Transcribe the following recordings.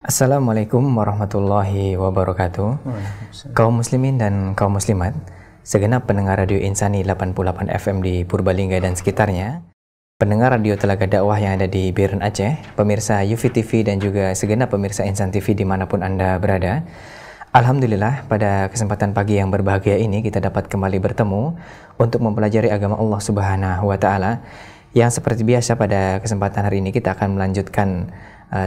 Assalamualaikum warahmatullahi wabarakatuh. Kaum muslimin dan kaum muslimat, segenap pendengar Radio Insani 88 FM di Purbalingga dan sekitarnya, pendengar radio Telaga Dakwah yang ada di Biren Aceh, pemirsa UFI TV dan juga segenap pemirsa Insan TV dimanapun Anda berada. Alhamdulillah, pada kesempatan pagi yang berbahagia ini kita dapat kembali bertemu untuk mempelajari agama Allah Subhanahu wa Ta'ala. Yang seperti biasa pada kesempatan hari ini kita akan melanjutkan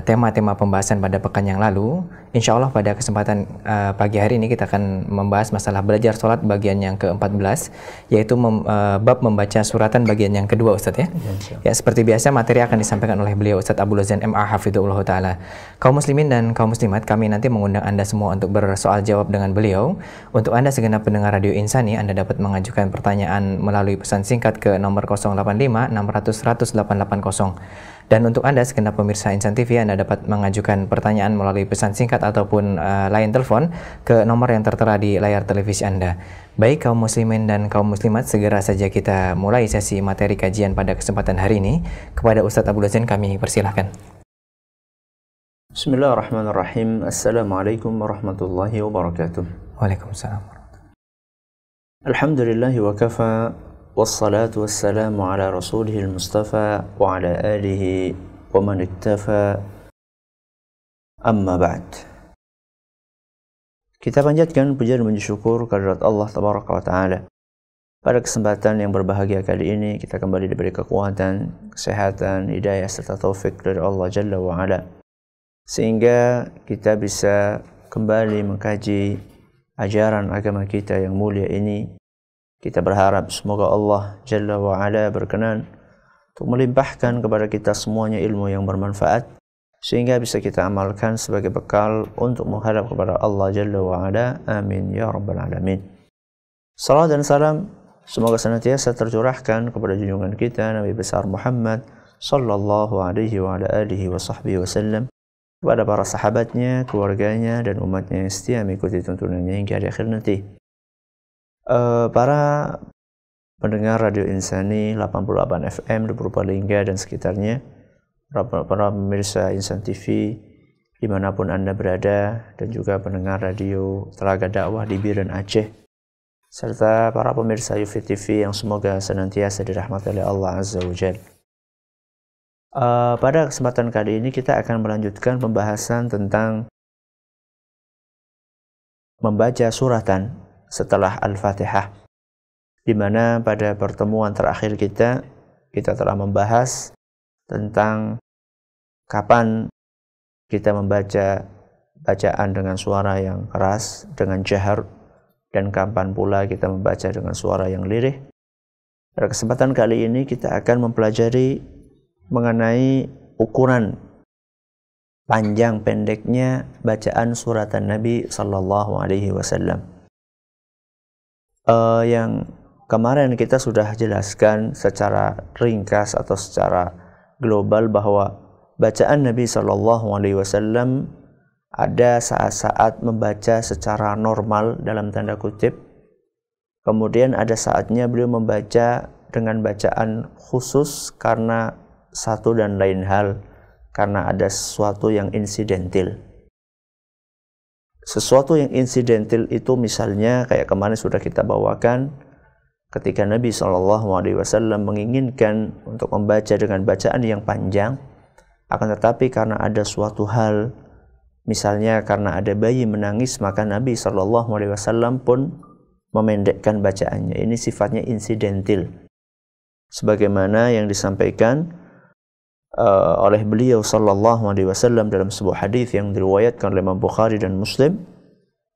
tema-tema pembahasan pada pekan yang lalu. Insya Allah pada kesempatan pagi hari ini kita akan membahas masalah belajar sholat bagian yang ke-14, yaitu bab membaca suratan bagian yang kedua, Ustadz ya. Ya, seperti biasa materi akan disampaikan oleh beliau Ustadz Abdul Razan MA Hafidhullah Ta'ala. Kaum muslimin dan kaum muslimat, kami nanti mengundang Anda semua untuk bersoal jawab dengan beliau. Untuk Anda segenap pendengar Radio Insani, Anda dapat mengajukan pertanyaan melalui pesan singkat ke nomor 085 600 100 880. Dan untuk Anda segenap pemirsa Insan TV, Anda dapat mengajukan pertanyaan melalui pesan singkat ataupun line telepon ke nomor yang tertera di layar televisi Anda. Baik kaum muslimin dan kaum muslimat, segera saja kita mulai sesi materi kajian pada kesempatan hari ini. Kepada Ustadz Abdul Razan kami persilahkan. Bismillahirrahmanirrahim. Assalamualaikum warahmatullahi wabarakatuh. Waalaikumsalam. Alhamdulillahi wa kafa. Wassalatu wassalamu ala rasulihil mustafa wa ala alihi wa man iktafa, amma ba'd. Kita panjatkan puja dan puji syukur kehadirat Allah Tabaraka wa Ta'ala. Pada kesempatan yang berbahagia kali ini kita kembali diberi kekuatan, kesehatan, hidayah serta taufik dari Allah Jalla wa Ala, sehingga kita bisa kembali mengkaji ajaran agama kita yang mulia ini. Kita berharap semoga Allah Jalla wa Ala berkenan untuk melimpahkan kepada kita semuanya ilmu yang bermanfaat, sehingga bisa kita amalkan sebagai bekal untuk menghadap kepada Allah Jalla wa Ala. Amin ya rabbal alamin. Salam dan salam semoga senantiasa tercurahkan kepada junjungan kita Nabi besar Muhammad sallallahu alaihi wa ala alihi wa sahbihi wasallam, kepada para sahabatnya, keluarganya dan umatnya yang setia mengikuti tuntunannya hingga di akhir nanti. Para pendengar Radio Insani 88 FM di Purbalingga dan sekitarnya, para pemirsa Insan TV dimanapun Anda berada, dan juga pendengar radio Telaga Dakwah di Biren Aceh, serta para pemirsa UFI TV yang semoga senantiasa dirahmati oleh Allah Azza wa Jalla. Pada kesempatan kali ini kita akan melanjutkan pembahasan tentang membaca suratan setelah Al-Fatihah, di mana pada pertemuan terakhir kita telah membahas tentang kapan kita membaca bacaan dengan suara yang keras, dengan jahar, dan kapan pula kita membaca dengan suara yang lirih. Pada kesempatan kali ini kita akan mempelajari mengenai ukuran panjang pendeknya bacaan suratan Nabi sallallahu alaihi wasallam. Yang kemarin kita sudah jelaskan secara ringkas atau secara global bahwa bacaan Nabi sallallahu alaihi wasallam ada saat-saat membaca secara normal dalam tanda kutip, kemudian ada saatnya beliau membaca dengan bacaan khusus karena satu dan lain hal, karena ada sesuatu yang insidentil. Sesuatu yang insidentil itu misalnya kayak kemarin sudah kita bawakan ketika Nabi SAW menginginkan untuk membaca dengan bacaan yang panjang, akan tetapi karena ada suatu hal, misalnya karena ada bayi menangis, maka Nabi SAW pun memendekkan bacaannya. Ini sifatnya insidentil, sebagaimana yang disampaikan oleh beliau sallallahu alaihi wasallam dalam sebuah hadis yang diriwayatkan oleh Imam Bukhari dan Muslim.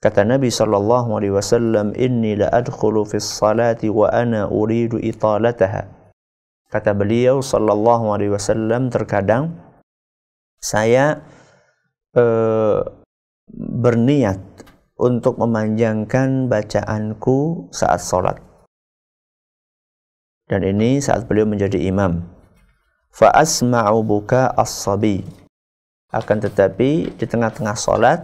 Kata Nabi sallallahu alaihi wasallam, "Inni la adkhulu fi sholati wa ana uridu italataha." Kata beliau sallallahu alaihi wasallam, terkadang saya berniat untuk memanjangkan bacaanku saat salat. Dan ini saat beliau menjadi imam. Fa asma'u buka as-sabi. Akan tetapi di tengah-tengah salat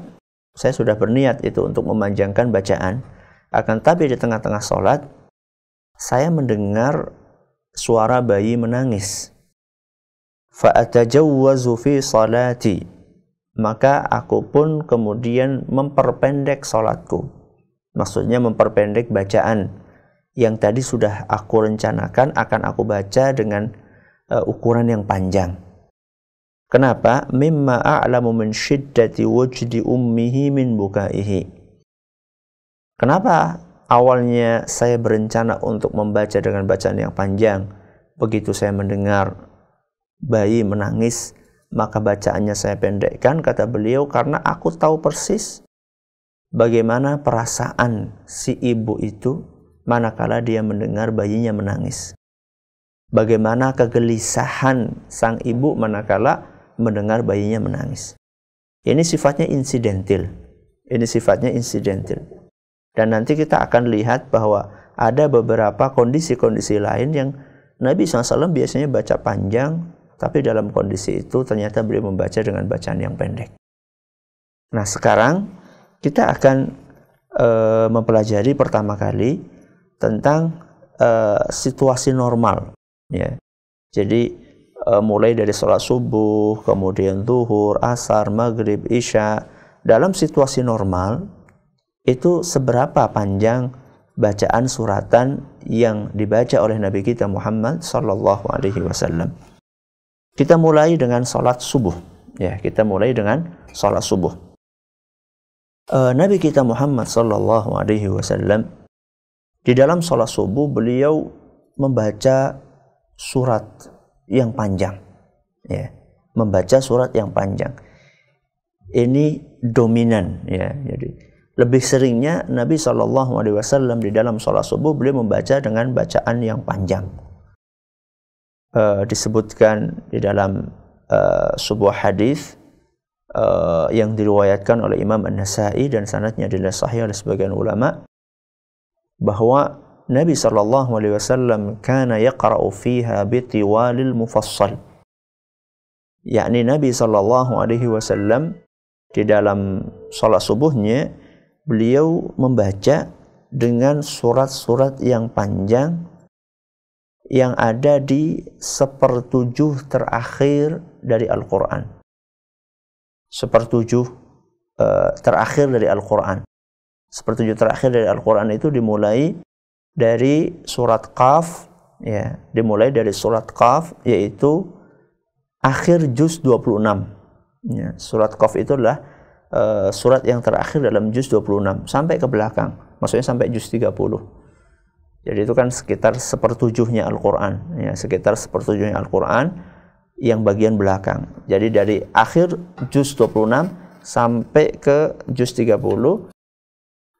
saya sudah berniat itu untuk memanjangkan bacaan, akan tapi di tengah-tengah salat saya mendengar suara bayi menangis. Fa atajawwazu fi salati. maka aku pun kemudian memperpendek sholatku. Maksudnya memperpendek bacaan yang tadi sudah aku rencanakan akan aku baca dengan ukuran yang panjang. Kenapa? Mimma a'lamu min syiddati wajdi ummihi min bukaihi. Kenapa awalnya saya berencana untuk membaca dengan bacaan yang panjang? Begitu saya mendengar bayi menangis, maka bacaannya saya pendekkan, kata beliau, karena aku tahu persis bagaimana perasaan si ibu itu manakala dia mendengar bayinya menangis. Bagaimana kegelisahan sang ibu manakala mendengar bayinya menangis. Ini sifatnya insidental. Dan nanti kita akan lihat bahwa ada beberapa kondisi-kondisi lain yang Nabi SAW biasanya baca panjang, tapi dalam kondisi itu ternyata beliau membaca dengan bacaan yang pendek. Nah, sekarang kita akan mempelajari pertama kali tentang situasi normal. Ya. Jadi mulai dari sholat subuh, kemudian zuhur, asar, maghrib, isya. Dalam situasi normal, itu seberapa panjang bacaan suratan yang dibaca oleh Nabi kita Muhammad sallallahu alaihi wasallam. Kita mulai dengan sholat subuh. Ya, kita mulai dengan sholat subuh. Nabi kita Muhammad sallallahu alaihi wasallam di dalam sholat subuh beliau membaca surat yang panjang. Ya, membaca surat yang panjang. Ini dominan. Ya, jadi lebih seringnya Nabi sallallahu alaihi wasallam di dalam sholat subuh beliau membaca dengan bacaan yang panjang. Disebutkan di dalam sebuah hadis yang diriwayatkan oleh Imam An-Nasa'i dan sanadnya adalah sahih oleh sebagian ulama, bahwa Nabi sallallahu alaihi wasallam kana yaqra'u fiha bitiwalil mufassal. Yakni Nabi sallallahu alaihi wasallam di dalam salat subuhnya beliau membaca dengan surat-surat yang panjang yang ada di 1/7 terakhir dari Al-Quran. 1/7 terakhir dari Al-Quran. 1/7 terakhir dari Al-Quran itu dimulai dari surat Qaf, ya, dimulai dari surat Qaf, yaitu akhir juz 26. Ya, surat Qaf itu adalah surat yang terakhir dalam juz 26 sampai ke belakang, maksudnya sampai juz 30. Jadi itu kan sekitar 1/7-nya Al-Quran, ya, sekitar 1/7-nya Al-Quran yang bagian belakang. Jadi dari akhir juz 26 sampai ke juz 30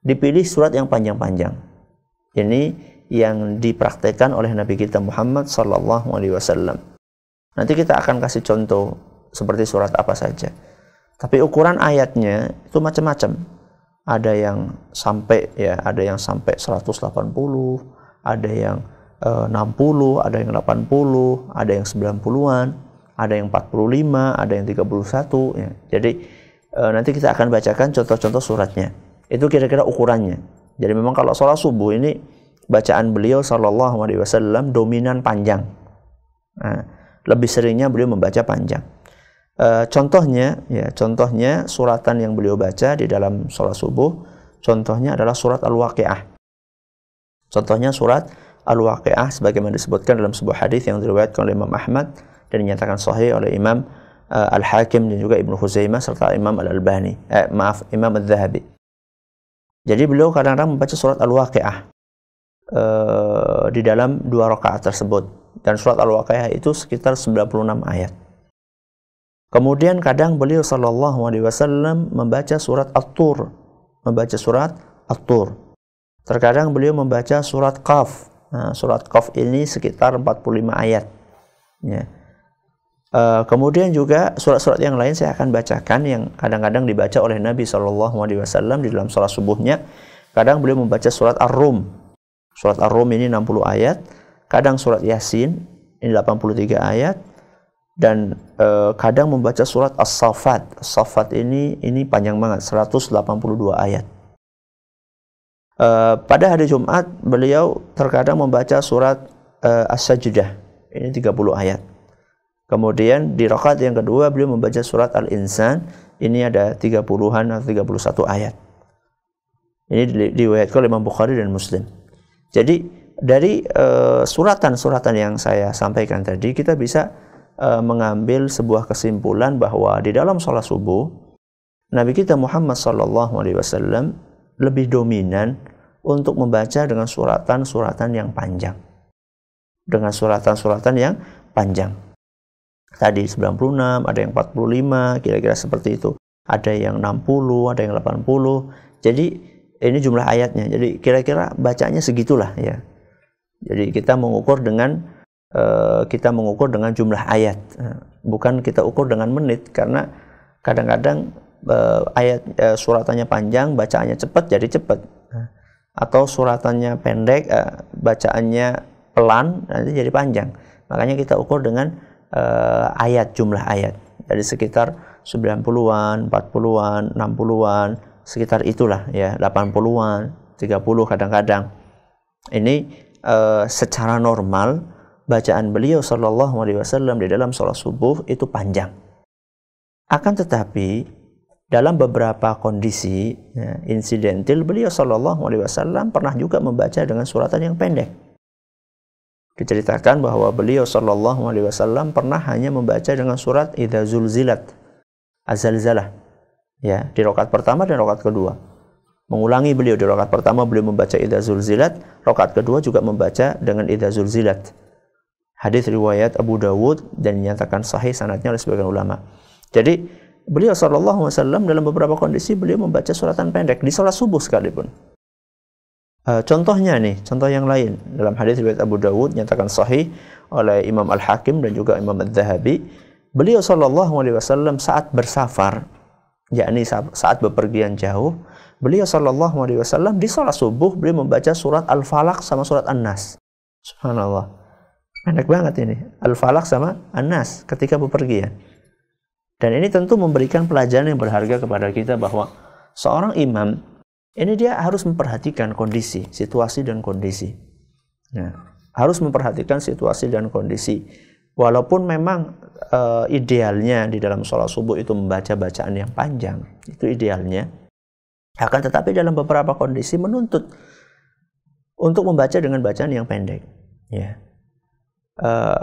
dipilih surat yang panjang-panjang. Ini yang dipraktekkan oleh Nabi kita Muhammad sallallahu alaihi wasallam. Nanti kita akan kasih contoh seperti surat apa saja. Tapi ukuran ayatnya itu macam-macam. Ada yang sampai 180, ada yang 60, ada yang 80, ada yang 90-an, ada yang 45, ada yang 31, ya. Jadi nanti kita akan bacakan contoh-contoh suratnya. Itu kira-kira ukurannya. Jadi memang kalau sholat subuh ini bacaan beliau sallallahu alaihi wasallam dominan panjang. Nah, lebih seringnya beliau membaca panjang. Contohnya suratan yang beliau baca di dalam sholat subuh, contohnya adalah surat Al-Waqi'ah. Contohnya surat Al-Waqi'ah sebagaimana disebutkan dalam sebuah hadis yang diriwayatkan oleh Imam Ahmad dan dinyatakan sahih oleh Imam Al-Hakim dan juga Ibnu Khuzaimah serta Imam Al-Albani, Imam Al-Zahabi. Jadi beliau kadang-kadang membaca surat Al-Waqi'ah di dalam 2 rakaat tersebut, dan surat Al-Waqi'ah itu sekitar 96 ayat. Kemudian kadang beliau sallallahu alaihi wasallam membaca surat At-Tur, Terkadang beliau membaca surat Qaf. Nah, surat Qaf ini sekitar 45 ayat. Ya. Kemudian juga surat-surat yang lain saya akan bacakan yang kadang-kadang dibaca oleh Nabi sallallahu alaihi wasallam di dalam salat subuhnya. Kadang beliau membaca surat Ar-Rum. Surat Ar-Rum ini 60 ayat. Kadang surat Yasin ini 83 ayat. Dan kadang membaca surat As-Saffat. As-Saffat ini panjang banget, 182 ayat. Pada hari Jumat beliau terkadang membaca surat As-Sajdah. Ini 30 ayat. Kemudian di rakaat yang kedua beliau membaca surat Al-Insan ini ada 30-an atau 31 ayat. Ini diriwayatkan oleh Imam Bukhari dan Muslim. Jadi dari suratan-suratan yang saya sampaikan tadi, kita bisa mengambil sebuah kesimpulan bahwa di dalam sholat subuh Nabi kita Muhammad SAW lebih dominan untuk membaca dengan suratan-suratan yang panjang. Dengan suratan-suratan yang panjang. Tadi 96, ada yang 45, kira-kira seperti itu. Ada yang 60, ada yang 80. Jadi ini jumlah ayatnya. Jadi kira-kira bacanya segitulah ya. Jadi kita mengukur dengan jumlah ayat. Bukan kita ukur dengan menit, karena kadang-kadang suratannya panjang, bacaannya cepat jadi cepat. Atau suratannya pendek, bacaannya pelan, nanti jadi panjang. Makanya kita ukur dengan ayat, jumlah ayat. Jadi sekitar 90-an, 40-an, 60-an, sekitar itulah ya, 80-an, 30 kadang-kadang. Ini secara normal bacaan beliau sallallahu alaihi wasallam di dalam sholat subuh itu panjang. Akan tetapi dalam beberapa kondisi ya, insidental, beliau sallallahu alaihi wasallam pernah juga membaca dengan suratan yang pendek. Diceritakan bahwa beliau sallallahu alaihi wasallam pernah hanya membaca dengan surat Idza Zulzilat, Az-Zalzalah. Ya, di rakaat pertama dan rakaat kedua. Mengulangi beliau di rakaat pertama beliau membaca Idza Zulzilat, rakaat kedua juga membaca dengan Idza Zulzilat. Hadis riwayat Abu Dawud dan dinyatakan sahih sanadnya oleh sebagian ulama. Jadi beliau sallallahu alaihi wasallam dalam beberapa kondisi beliau membaca suratan pendek di salat subuh sekalipun. Contohnya nih, contoh yang lain dalam hadis riwayat Abu Dawud dinyatakan sahih oleh Imam Al-Hakim dan juga Imam Adz-Dzahabi, beliau sallallahu alaihi wasallam saat bersafar, yakni saat bepergian jauh, beliau sallallahu alaihi wasallam di salat subuh beliau membaca surat Al-Falaq sama surat An-Nas. Subhanallah. Pendek banget ini. Al-Falaq sama An-Nas ketika bepergian. Dan ini tentu memberikan pelajaran yang berharga kepada kita bahwa seorang imam ini dia harus memperhatikan kondisi, situasi dan kondisi. Nah, harus memperhatikan situasi dan kondisi. Walaupun memang idealnya di dalam sholat subuh itu membaca bacaan yang panjang, itu idealnya. Akan tetapi dalam beberapa kondisi menuntut untuk membaca dengan bacaan yang pendek. Ya.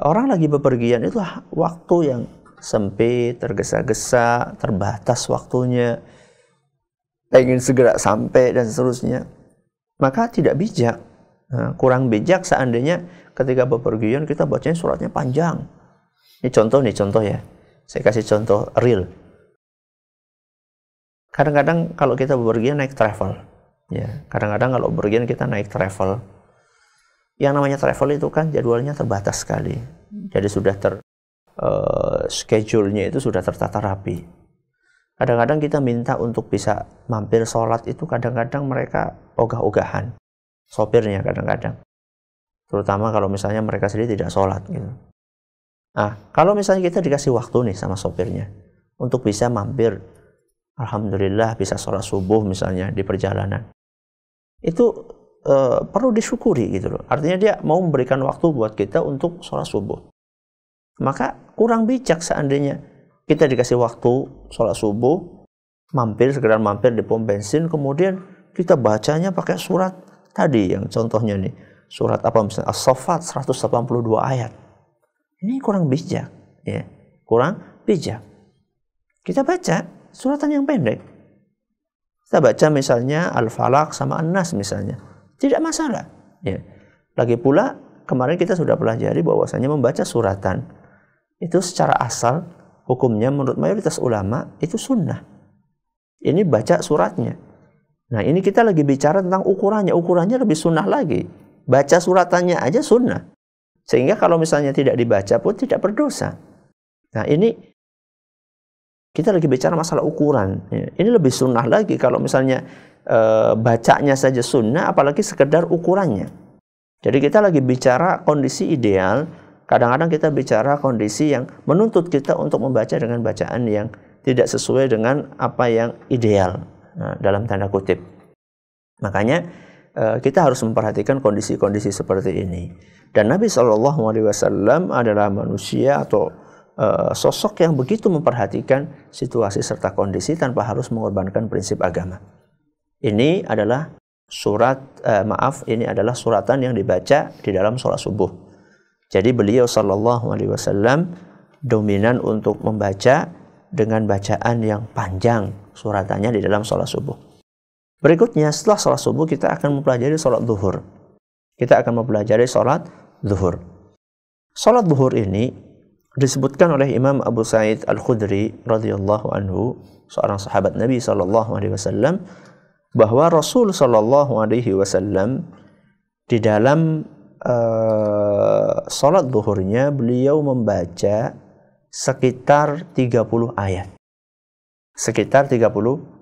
Orang lagi bepergian itu waktu yang sempit, tergesa-gesa, terbatas waktunya, ingin segera sampai dan seterusnya, maka tidak bijak. Kurang bijak seandainya ketika bepergian kita bacanya suratnya panjang. Ini contoh ya. Saya kasih contoh real. Kadang-kadang kalau kita bepergian naik travel, ya. Kadang-kadang kalau bepergian kita naik travel. Yang namanya travel itu kan jadwalnya terbatas sekali. Jadi sudah schedule-nya itu sudah tertata rapi. Kadang-kadang kita minta untuk bisa mampir sholat itu kadang-kadang mereka ogah-ogahan. Sopirnya kadang-kadang. Terutama kalau misalnya mereka sendiri tidak sholat gitu. Nah, kalau misalnya kita dikasih waktu nih sama sopirnya untuk bisa mampir, alhamdulillah bisa sholat subuh misalnya di perjalanan. Itu perlu disyukuri gitu loh. Artinya dia mau memberikan waktu buat kita untuk sholat subuh. Maka kurang bijak seandainya kita dikasih waktu sholat subuh, sekedar mampir di pom bensin, kemudian kita bacanya pakai surat tadi yang contohnya nih, surat apa misalnya As-Saffat 182 ayat. Ini kurang bijak, ya. Kurang bijak. Kita baca suratan yang pendek. Kita baca misalnya Al-Falaq sama An-Nas misalnya. Tidak masalah, ya. Lagi pula kemarin kita sudah pelajari bahwasanya membaca suratan itu secara asal hukumnya menurut mayoritas ulama itu sunnah. Ini baca suratnya. Nah, ini kita lagi bicara tentang ukurannya. Ukurannya lebih sunnah lagi. Baca suratannya aja sunnah. Sehingga kalau misalnya tidak dibaca pun tidak berdosa. Nah, ini kita lagi bicara masalah ukuran. Ini lebih sunnah lagi kalau misalnya bacanya saja sunnah, apalagi sekedar ukurannya. Jadi kita lagi bicara kondisi ideal. Kadang-kadang kita bicara kondisi yang menuntut kita untuk membaca dengan bacaan yang tidak sesuai dengan apa yang ideal, dalam tanda kutip. Makanya kita harus memperhatikan kondisi-kondisi seperti ini. Dan Nabi SAW adalah manusia atau sosok yang begitu memperhatikan situasi serta kondisi tanpa harus mengorbankan prinsip agama. Ini adalah ini adalah suratan yang dibaca di dalam sholat subuh. Jadi beliau sallallahu alaihi wasallam dominan untuk membaca dengan bacaan yang panjang suratannya di dalam sholat subuh. Berikutnya setelah sholat subuh kita akan mempelajari sholat zuhur. Kita akan mempelajari sholat zuhur. Sholat zuhur ini disebutkan oleh Imam Abu Sa'id Al-Khudri radhiyallahu anhu, seorang sahabat Nabi sallallahu alaihi wasallam, bahwa Rasul sallallahu alaihi wasallam di dalam salat zuhurnya beliau membaca sekitar 30 ayat. Sekitar 30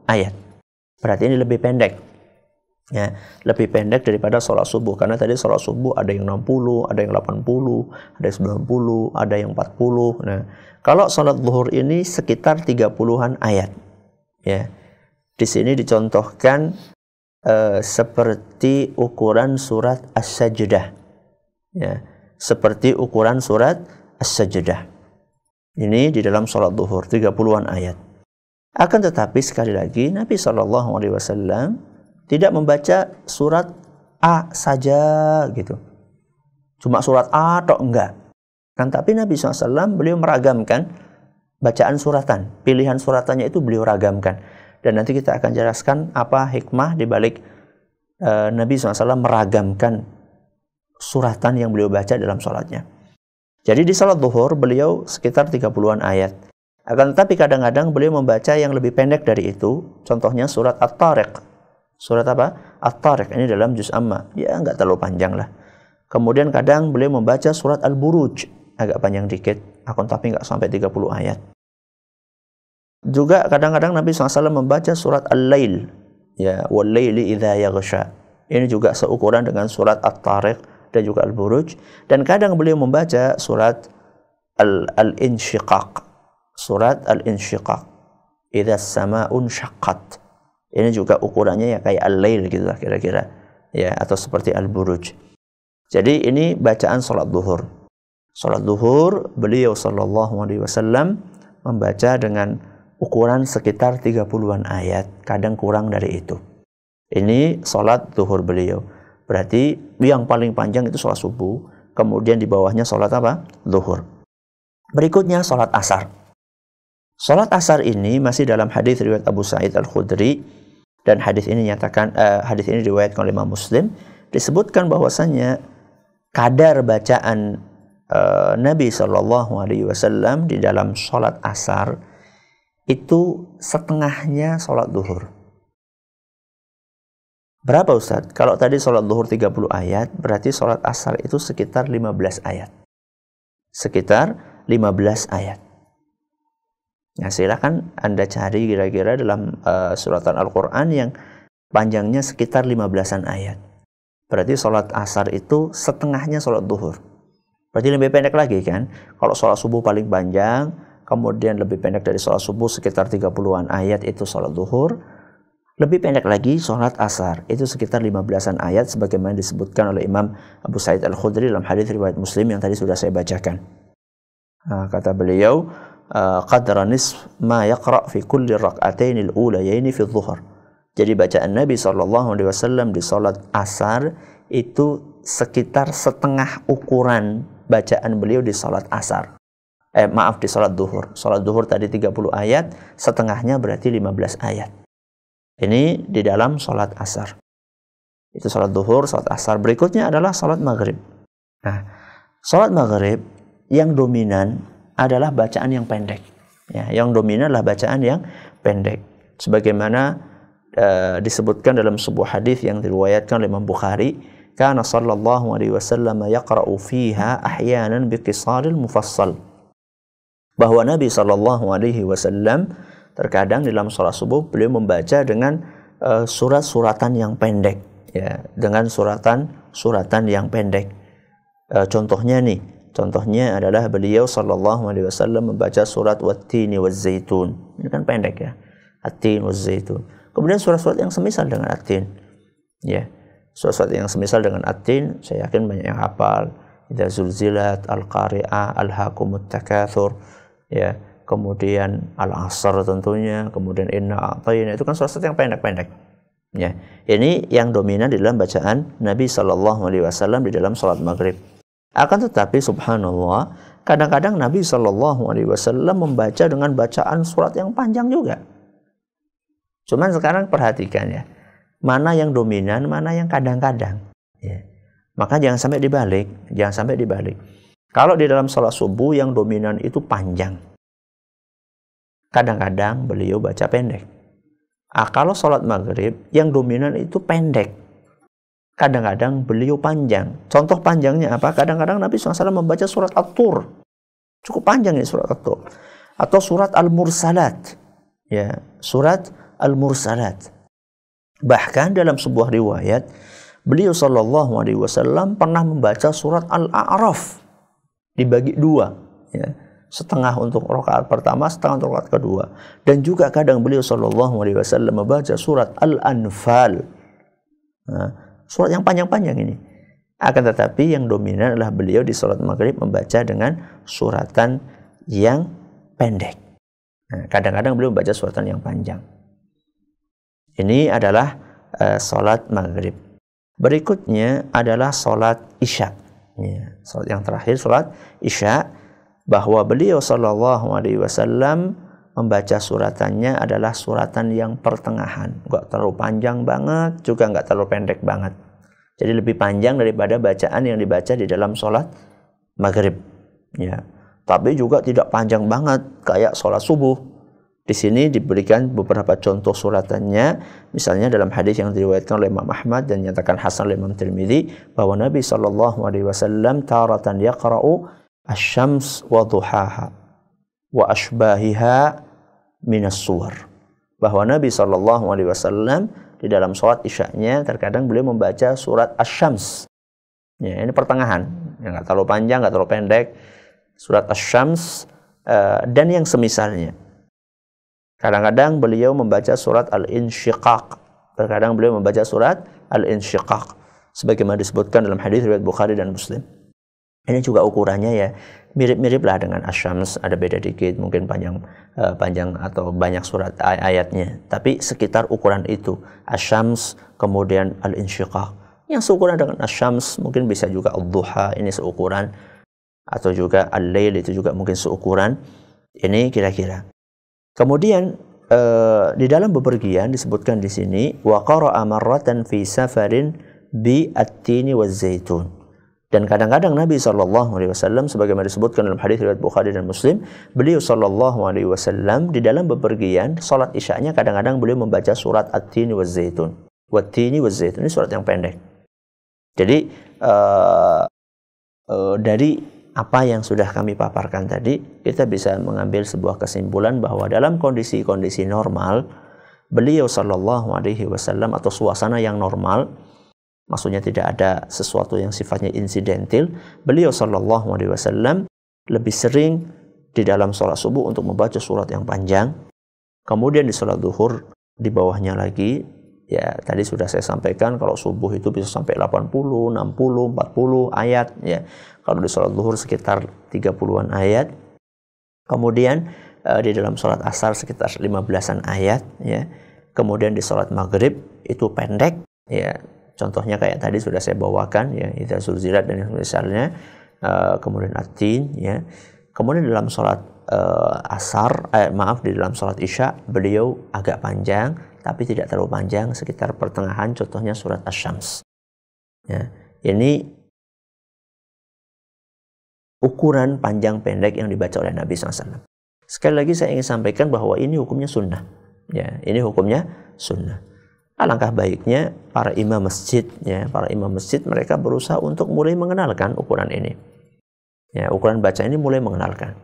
ayat. Berarti ini lebih pendek. Ya, lebih pendek daripada sholat subuh, karena tadi sholat subuh ada yang 60, ada yang 80, ada yang 90, ada yang 40. Nah, kalau sholat zuhur ini sekitar 30-an ayat. Ya. Di sini dicontohkan seperti ukuran surat As-Sajdah. Ya, seperti ukuran surat As-Sajdah. Ini di dalam sholat zuhur 30-an ayat. Akan tetapi sekali lagi Nabi SAW tidak membaca surat A saja gitu. Cuma surat A atau enggak. Kan tapi Nabi SAW beliau meragamkan bacaan suratan. Pilihan suratannya itu beliau ragamkan. Dan nanti kita akan jelaskan apa hikmah di balik Nabi SAW meragamkan suratan yang beliau baca dalam sholatnya. Jadi di sholat zuhur beliau sekitar 30-an ayat. Akan tetapi kadang-kadang beliau membaca yang lebih pendek dari itu. Contohnya surat At-Tariq. Surat apa? At-Tariq, ini dalam juz amma. Ya, nggak terlalu panjang lah. Kemudian kadang beliau membaca surat Al-Buruj. Agak panjang dikit. Akan tapi nggak sampai 30 ayat. Juga kadang-kadang Nabi SAW membaca surat Al-Lail. Ya, wal-laili idza yaghsha. Ini juga seukuran dengan surat At-Tariq dan juga Al-Buruj. Dan kadang beliau membaca surat Al-Insyiqaq. Surat Al-Insyiqaq. Idza as-sama'un syaqqat. Ini juga ukurannya ya kayak Al-Lail gitu lah kira-kira. Ya, atau seperti Al-Buruj. Jadi ini bacaan salat zuhur. Salat zuhur beliau sallallahu alaihi wasallam membaca dengan ukuran sekitar 30-an ayat, kadang kurang dari itu. Ini salat zuhur beliau. Berarti yang paling panjang itu salat subuh, kemudian di bawahnya salat apa? Zuhur. Berikutnya salat asar. Salat asar ini masih dalam hadis riwayat Abu Sa'id Al-Khudri. Dan hadis ini diriwayatkan oleh Imam Muslim, disebutkan bahwasanya kadar bacaan Nabi Shallallahu Alaihi Wasallam di dalam sholat asar itu setengahnya sholat zuhur. Berapa Ustadz? Kalau tadi sholat zuhur 30 ayat, berarti sholat asar itu sekitar 15 ayat. Sekitar 15 ayat. Nah, silakan Anda cari kira-kira dalam suratan Al-Quran yang panjangnya sekitar 15-an ayat. Berarti sholat asar itu setengahnya sholat zuhur. Berarti lebih pendek lagi kan? Kalau sholat subuh paling panjang, kemudian lebih pendek dari sholat subuh sekitar 30-an ayat itu sholat zuhur. Lebih pendek lagi sholat asar, itu sekitar 15-an ayat sebagaimana disebutkan oleh Imam Abu Sa'id Al-Khudri dalam hadis riwayat Muslim yang tadi sudah saya bacakan. Nah, kata beliau, qadra nisf ma yaqra fi kulli rak'atain al-ulayaini fi dhuhr. Jadi bacaan Nabi SAW di salat asar itu sekitar setengah ukuran bacaan beliau di salat asar. Di salat zuhur. Salat zuhur tadi 30 ayat, setengahnya berarti 15 ayat. Ini di dalam salat asar. Itu salat zuhur, salat asar. Berikutnya adalah salat maghrib. Nah, salat maghrib yang dominan adalah bacaan yang pendek. Ya, yang dominan adalah bacaan yang pendek. Sebagaimana disebutkan dalam sebuah hadis yang diriwayatkan oleh Imam Bukhari, kana sallallahu alaihi wasallam yaqra'u fiha ahyanan biqisaril mufassal. Bahwa Nabi sallallahu alaihi wasallam terkadang dalam salat subuh beliau membaca dengan surat-suratan yang pendek, ya, dengan suratan yang pendek. Contohnya adalah beliau sallallahu alaihi wasallam membaca surat Wat-Tini Waz-Zaitun. Ini kan pendek ya. At-Tin Waz-Zaitun. Kemudian surat-surat yang semisal dengan At-Tin. Ya. Surat-surat yang semisal dengan At-Tin, saya yakin banyak yang hafal. Idza zulzilat, Al-Qari'ah, Alhaakumut Takatsur. ya, kemudian Al-Asr tentunya, kemudian Inna A'tayna, itu kan surat yang pendek-pendek. Ya, ini yang dominan di dalam bacaan Nabi Shallallahu Alaihi Wasallam di dalam sholat maghrib. Akan tetapi subhanallah, kadang-kadang Nabi Shallallahu Alaihi Wasallam membaca dengan bacaan surat yang panjang juga. Cuman sekarang perhatikan ya, mana yang dominan, mana yang kadang-kadang. Ya. Maka jangan sampai dibalik, jangan sampai dibalik. Kalau di dalam sholat subuh yang dominan itu panjang, kadang-kadang beliau baca pendek. Kalau sholat maghrib yang dominan itu pendek, kadang-kadang beliau panjang. Contoh panjangnya apa? Kadang-kadang Nabi SAW membaca surat At-Tur, cukup panjang ini surat At-Tur, atau surat Al-Mursalat, ya, surat Al-Mursalat. Bahkan dalam sebuah riwayat, beliau SAW pernah membaca surat Al-A'raf dibagi dua, ya. Setengah untuk rakaat pertama, setengah untuk rakaat kedua. Dan juga kadang beliau SAW membaca surat Al-Anfal. Nah, surat yang panjang-panjang ini. Akan tetapi yang dominan adalah beliau di sholat maghrib membaca dengan suratan yang pendek. Nah, kadang-kadang beliau membaca suratan yang panjang. Ini adalah sholat maghrib. Berikutnya adalah sholat isya. Ya, sholat yang terakhir, sholat isya. Bahwa beliau Shallallahu Alaihi Wasallam membaca suratannya adalah suratan yang pertengahan, nggak terlalu panjang banget, juga nggak terlalu pendek banget. Jadi lebih panjang daripada bacaan yang dibaca di dalam sholat maghrib. Ya, tapi juga tidak panjang banget kayak sholat subuh. Di sini diberikan beberapa contoh suratannya, misalnya dalam hadis yang diriwayatkan oleh Imam Ahmad dan dinyatakan hasan oleh Imam Tirmidzi, bahwa Nabi Shallallahu Alaihi Wasallam taratan yaqra'u Asy-syams wa duhaha wa ashbahiha minas suwar. Bahwa Nabi SAW di dalam sholat isya'nya terkadang beliau membaca surat Asy-syams. Ya, ini pertengahan, yang nggak terlalu panjang, nggak terlalu pendek. Surat Asy-syams dan yang semisalnya. Kadang-kadang beliau membaca surat Al-Insyiqaq. Terkadang beliau membaca surat Al-Insyiqaq, sebagaimana disebutkan dalam hadis riwayat Bukhari dan Muslim. Ini juga ukurannya ya mirip-mirip lah dengan Asy-syams, ada beda dikit, mungkin panjang atau banyak surat ayatnya, tapi sekitar ukuran itu. Asy-syams, kemudian Al-Insyiqaq. Yang seukuran dengan Asy-syams mungkin bisa juga Ad-duha, ini seukuran, atau juga Al-lail, itu juga mungkin seukuran. Ini kira-kira. Kemudian di dalam bepergian disebutkan di sini wa qara'a marratan fi safarin bi at-tini waz-zaitun. Dan kadang-kadang Nabi SAW, sebagaimana disebutkan dalam hadis riwayat Bukhari dan Muslim, beliau SAW di dalam bepergian, sholat isya'nya kadang-kadang beliau membaca surat At-Tini waz-Zaitun. Wat-Tini waz-Zaitun, ini surat yang pendek. Jadi, dari apa yang sudah kami paparkan tadi, kita bisa mengambil sebuah kesimpulan bahwa dalam kondisi-kondisi normal, beliau SAW atau suasana yang normal, maksudnya tidak ada sesuatu yang sifatnya insidental, beliau Shallallahu Alaihi Wasallam lebih sering di dalam sholat subuh untuk membaca surat yang panjang. Kemudian di sholat duhur di bawahnya lagi, ya tadi sudah saya sampaikan kalau subuh itu bisa sampai 80, 60, 40 ayat. Ya, kalau di sholat duhur sekitar 30-an ayat. Kemudian di dalam sholat asar sekitar 15-an ayat. Ya. Kemudian di sholat maghrib itu pendek. Ya. Contohnya kayak tadi sudah saya bawakan, ya, Idza Zulzilat dan misalnya, kemudian At-Tin, ya. Kemudian dalam sholat di dalam sholat isya beliau agak panjang, tapi tidak terlalu panjang, sekitar pertengahan. Contohnya surat Asy-syams. Ya, ini ukuran panjang pendek yang dibaca oleh Nabi SAW. Sekali lagi saya ingin sampaikan bahwa ini hukumnya sunnah. Ya, ini hukumnya sunnah. Alangkah baiknya para imam masjid, ya, para imam masjid mereka berusaha untuk mulai mengenalkan ukuran ini. Ya, ukuran baca ini mulai mengenalkan.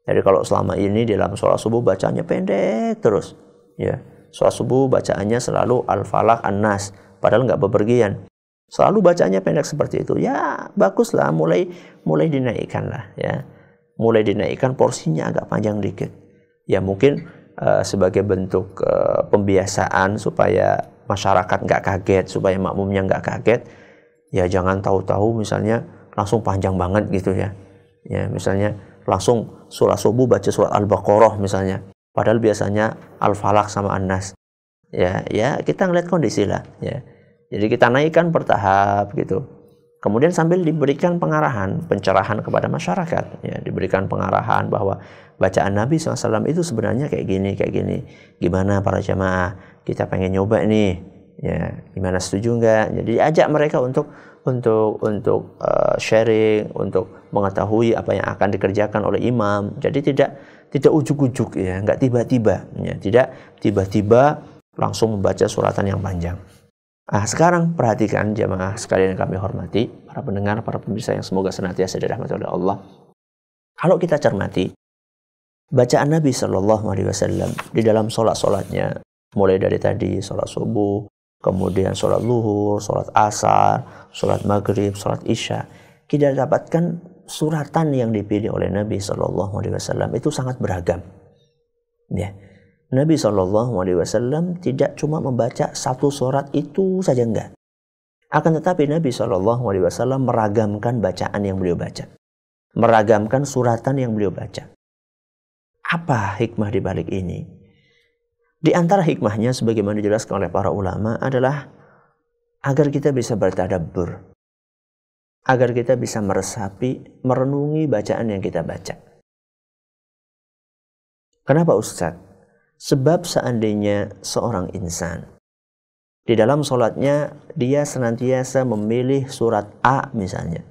Jadi kalau selama ini dalam sholat subuh bacanya pendek terus, ya, sholat subuh bacaannya selalu Al-Falaq, An-Nas, padahal nggak bepergian. Selalu bacanya pendek seperti itu. Ya, baguslah, mulai dinaikkan lah, ya. Mulai dinaikkan porsinya agak panjang dikit. Ya, mungkin sebagai bentuk pembiasaan supaya masyarakat nggak kaget, supaya makmumnya nggak kaget, ya jangan tahu-tahu misalnya langsung panjang banget gitu ya. Ya misalnya langsung surah subuh baca surat Al-Baqarah misalnya. Padahal biasanya Al-Falaq sama An-Nas. Ya kita ngeliat kondisi lah. Ya. Jadi kita naikkan bertahap gitu. Kemudian sambil diberikan pengarahan, pencerahan kepada masyarakat. Ya, diberikan pengarahan bahwa bacaan Nabi SAW itu sebenarnya kayak gini. Gimana para jamaah? Kita pengen nyoba nih. Ya, gimana, setuju nggak? Jadi ajak mereka untuk sharing, untuk mengetahui apa yang akan dikerjakan oleh imam. Jadi tidak ujuk-ujuk ya, nggak tiba-tiba. Ya, tidak tiba-tiba langsung membaca suratan yang panjang. Nah, sekarang perhatikan jamaah sekalian yang kami hormati, para pendengar, para pemirsa yang semoga senantiasa dirahmati oleh Allah. Kalau kita cermati bacaan Nabi SAW di dalam sholat-sholatnya, mulai dari tadi sholat subuh, kemudian sholat zuhur, sholat asar, sholat maghrib, sholat isya, kita dapatkan suratan yang dipilih oleh Nabi SAW itu sangat beragam. Ya. Nabi SAW tidak cuma membaca satu surat itu saja, enggak. Akan tetapi Nabi SAW meragamkan bacaan yang beliau baca. Meragamkan suratan yang beliau baca. Apa hikmah di balik ini? Di antara hikmahnya sebagaimana dijelaskan oleh para ulama adalah agar kita bisa bertadabbur. Agar kita bisa meresapi, merenungi bacaan yang kita baca. Kenapa Ustaz? Sebab seandainya seorang insan di dalam sholatnya dia senantiasa memilih surat A misalnya.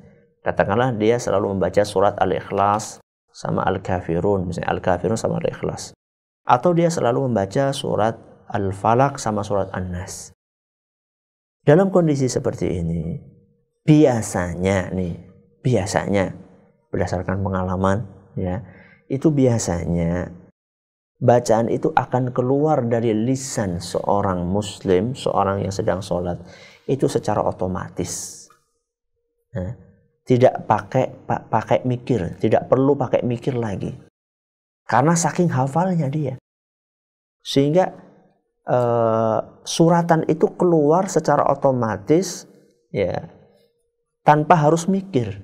Katakanlah dia selalu membaca surat Al-Ikhlas sama Al-Kafirun. Misalnya Al-Kafirun sama Al-Ikhlas. Atau dia selalu membaca surat Al-Falaq sama surat An-Nas. Dalam kondisi seperti ini, biasanya berdasarkan pengalaman ya, itu biasanya bacaan itu akan keluar dari lisan seorang muslim, seorang yang sedang sholat, itu secara otomatis. Nah, tidak pakai mikir, tidak perlu pakai mikir lagi. Karena saking hafalnya dia. Sehingga suratan itu keluar secara otomatis ya, tanpa harus mikir.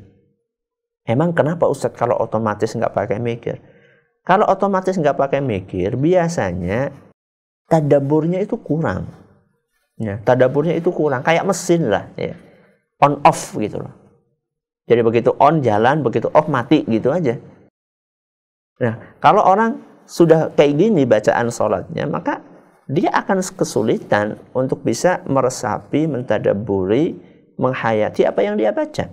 Emang kenapa Ustadz kalau otomatis nggak pakai mikir? Kalau otomatis nggak pakai mikir, biasanya tadaburnya itu kurang. Ya, tadaburnya itu kurang, kayak mesin lah, ya. On off gitu loh. Jadi begitu on jalan, begitu off mati gitu aja. Nah, kalau orang sudah kayak gini bacaan sholatnya, maka dia akan kesulitan untuk bisa meresapi, mentadaburi, menghayati apa yang dia baca.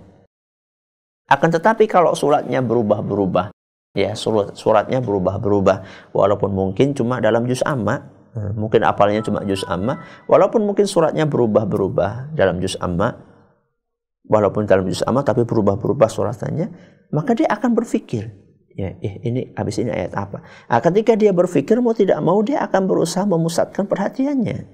Akan tetapi kalau sholatnya berubah-berubah, ya, suratnya berubah-berubah, walaupun mungkin cuma dalam juz amma, mungkin apalnya cuma juz amma, walaupun mungkin suratnya berubah-berubah dalam juz amma, tapi berubah-berubah suratannya, maka dia akan berpikir, ya, ini habis ini ayat apa. Nah, ketika dia berpikir mau tidak mau dia akan berusaha memusatkan perhatiannya.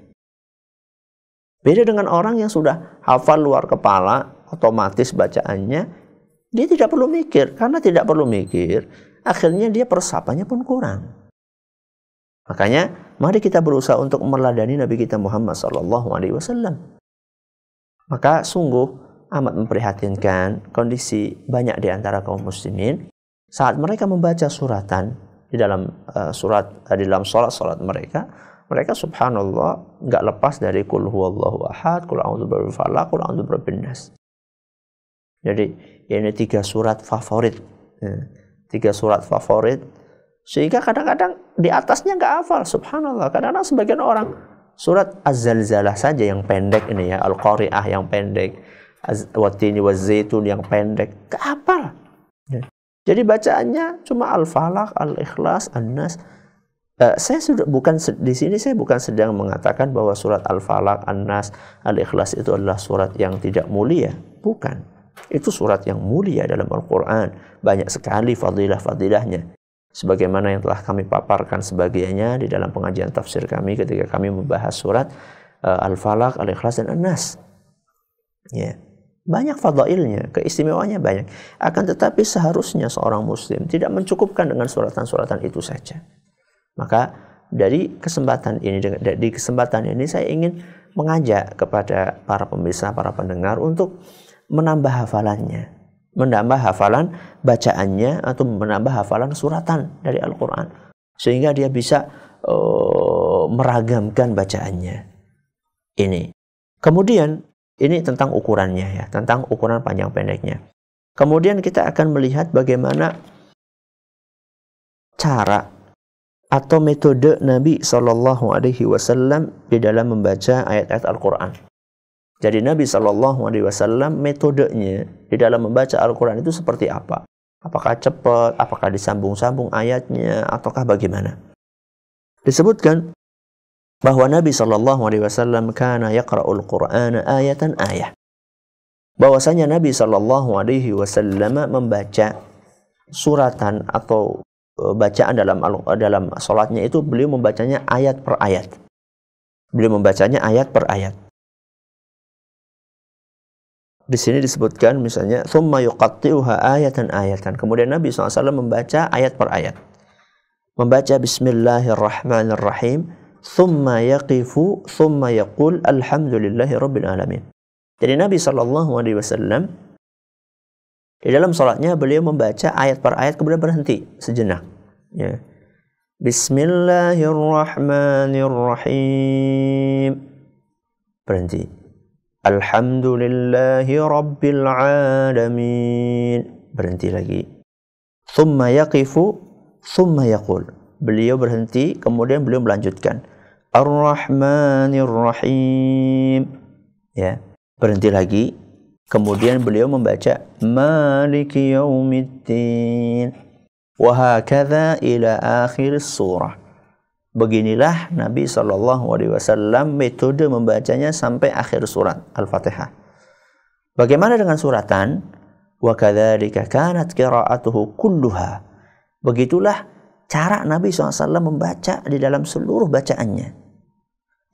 Beda dengan orang yang sudah hafal luar kepala, otomatis bacaannya. Dia tidak perlu mikir, karena tidak perlu mikir, akhirnya dia peresapannya pun kurang. Makanya, mari kita berusaha untuk meneladani Nabi kita Muhammad SAW. Maka sungguh amat memprihatinkan kondisi banyak di antara kaum muslimin saat mereka membaca suratan di dalam sholat mereka subhanallah nggak lepas dari qul huwallahu ahad, qul a'udzu birabbil falaq, qul a'udzu birabbin nas. Jadi ini 3 surat favorit. 3 surat favorit. Sehingga kadang-kadang di atasnya nggak hafal. Subhanallah. Kadang-kadang sebagian orang surat Az-Zalzalah saja yang pendek ini ya. Al-Qari'ah yang pendek. Wat-Tini waz-Zaitun yang pendek. Nggak hafal. Jadi bacaannya cuma Al-Falaq, Al-Ikhlas, An-Nas. Saya bukan sedang mengatakan bahwa surat Al-Falaq, An-Nas, Al-Ikhlas itu adalah surat yang tidak mulia. Bukan. Itu surat yang mulia dalam Al-Quran. Banyak sekali fadilah-fadilahnya. Sebagaimana yang telah kami paparkan sebagiannya di dalam pengajian tafsir kami ketika kami membahas surat Al-Falaq, Al-Ikhlas, dan An-Nas. Ya. Banyak fadailnya, keistimewaannya banyak. Akan tetapi seharusnya seorang muslim tidak mencukupkan dengan suratan-suratan itu saja. Maka di kesempatan ini saya ingin mengajak kepada para pemirsa, para pendengar untuk menambah hafalannya, menambah hafalan bacaannya atau menambah hafalan suratan dari Al-Quran. Sehingga dia bisa meragamkan bacaannya. Ini. Kemudian, ini tentang ukurannya ya, tentang ukuran panjang pendeknya. Kemudian kita akan melihat bagaimana cara atau metode Nabi SAW di dalam membaca ayat-ayat Al-Quran. Jadi Nabi SAW metodenya di dalam membaca Al-Quran itu seperti apa? Apakah cepat? Apakah disambung-sambung ayatnya? Ataukah bagaimana? Disebutkan bahwa Nabi SAW kana yaqra'ul Qur'ana ayatan ayah. Bahwasanya Nabi SAW membaca suratan atau bacaan dalam salatnya itu beliau membacanya ayat per ayat. Beliau membacanya ayat per ayat. Di sini disebutkan misalnya thumma yuqatti'uha ayatan ayatan. Kemudian Nabi SAW membaca ayat per ayat. Membaca bismillahirrahmanirrahim, thumma yaqifu, thumma yaqul alhamdulillahi rabbil alamin. Jadi Nabi SAW di dalam salatnya beliau membaca ayat per ayat kemudian berhenti sejenak. Ya. Bismillahirrahmanirrahim. Berhenti. Alhamdulillahi rabbil alamin. Berhenti lagi. Thumma yaqifu, thumma yaqul. Beliau berhenti, kemudian beliau melanjutkan. Ar-Rahmanir-Rahim. Ya, berhenti lagi. Kemudian beliau membaca Maliki Yaumiddin. Wa hakadha ila akhir surah. Beginilah Nabi SAW metode membacanya sampai akhir surat Al-Fatihah. Bagaimana dengan suratan? Wa kadzalika kanat qira'atuhu kulluha. Begitulah cara Nabi SAW membaca di dalam seluruh bacaannya.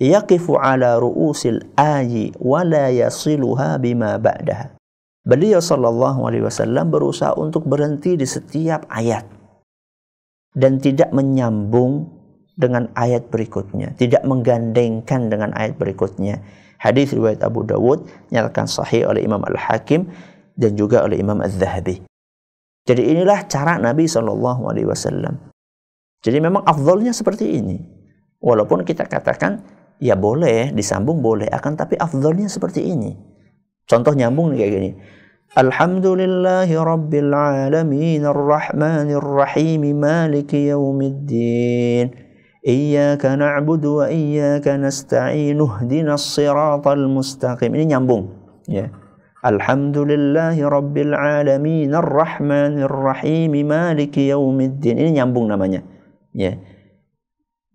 Yaqifu ala ru'usil ayi wa la yasiluha bima ba'daha. Beliau SAW berusaha untuk berhenti di setiap ayat dan tidak menyambung dengan ayat berikutnya, tidak menggandengkan dengan ayat berikutnya. Hadis riwayat Abu Dawud nyatakan sahih oleh Imam Al-Hakim dan juga oleh Imam Az-Zahabi. Jadi inilah cara Nabi SAW. Jadi memang afdalnya seperti ini. Walaupun kita katakan ya boleh disambung boleh, akan tapi afdalnya seperti ini. Contoh nyambung nih kayak gini. Alhamdulillahi rabbil alamin arrahmanir rahim maliki yaumiddin. Iyyaka na'budu wa iyyaka nasta'in ihdinas siratal mustaqim. Ini nyambung ya. Alhamdulillahi rabbil alamin arrahmanir rahim maliki yaumiddin. Ini nyambung namanya ya.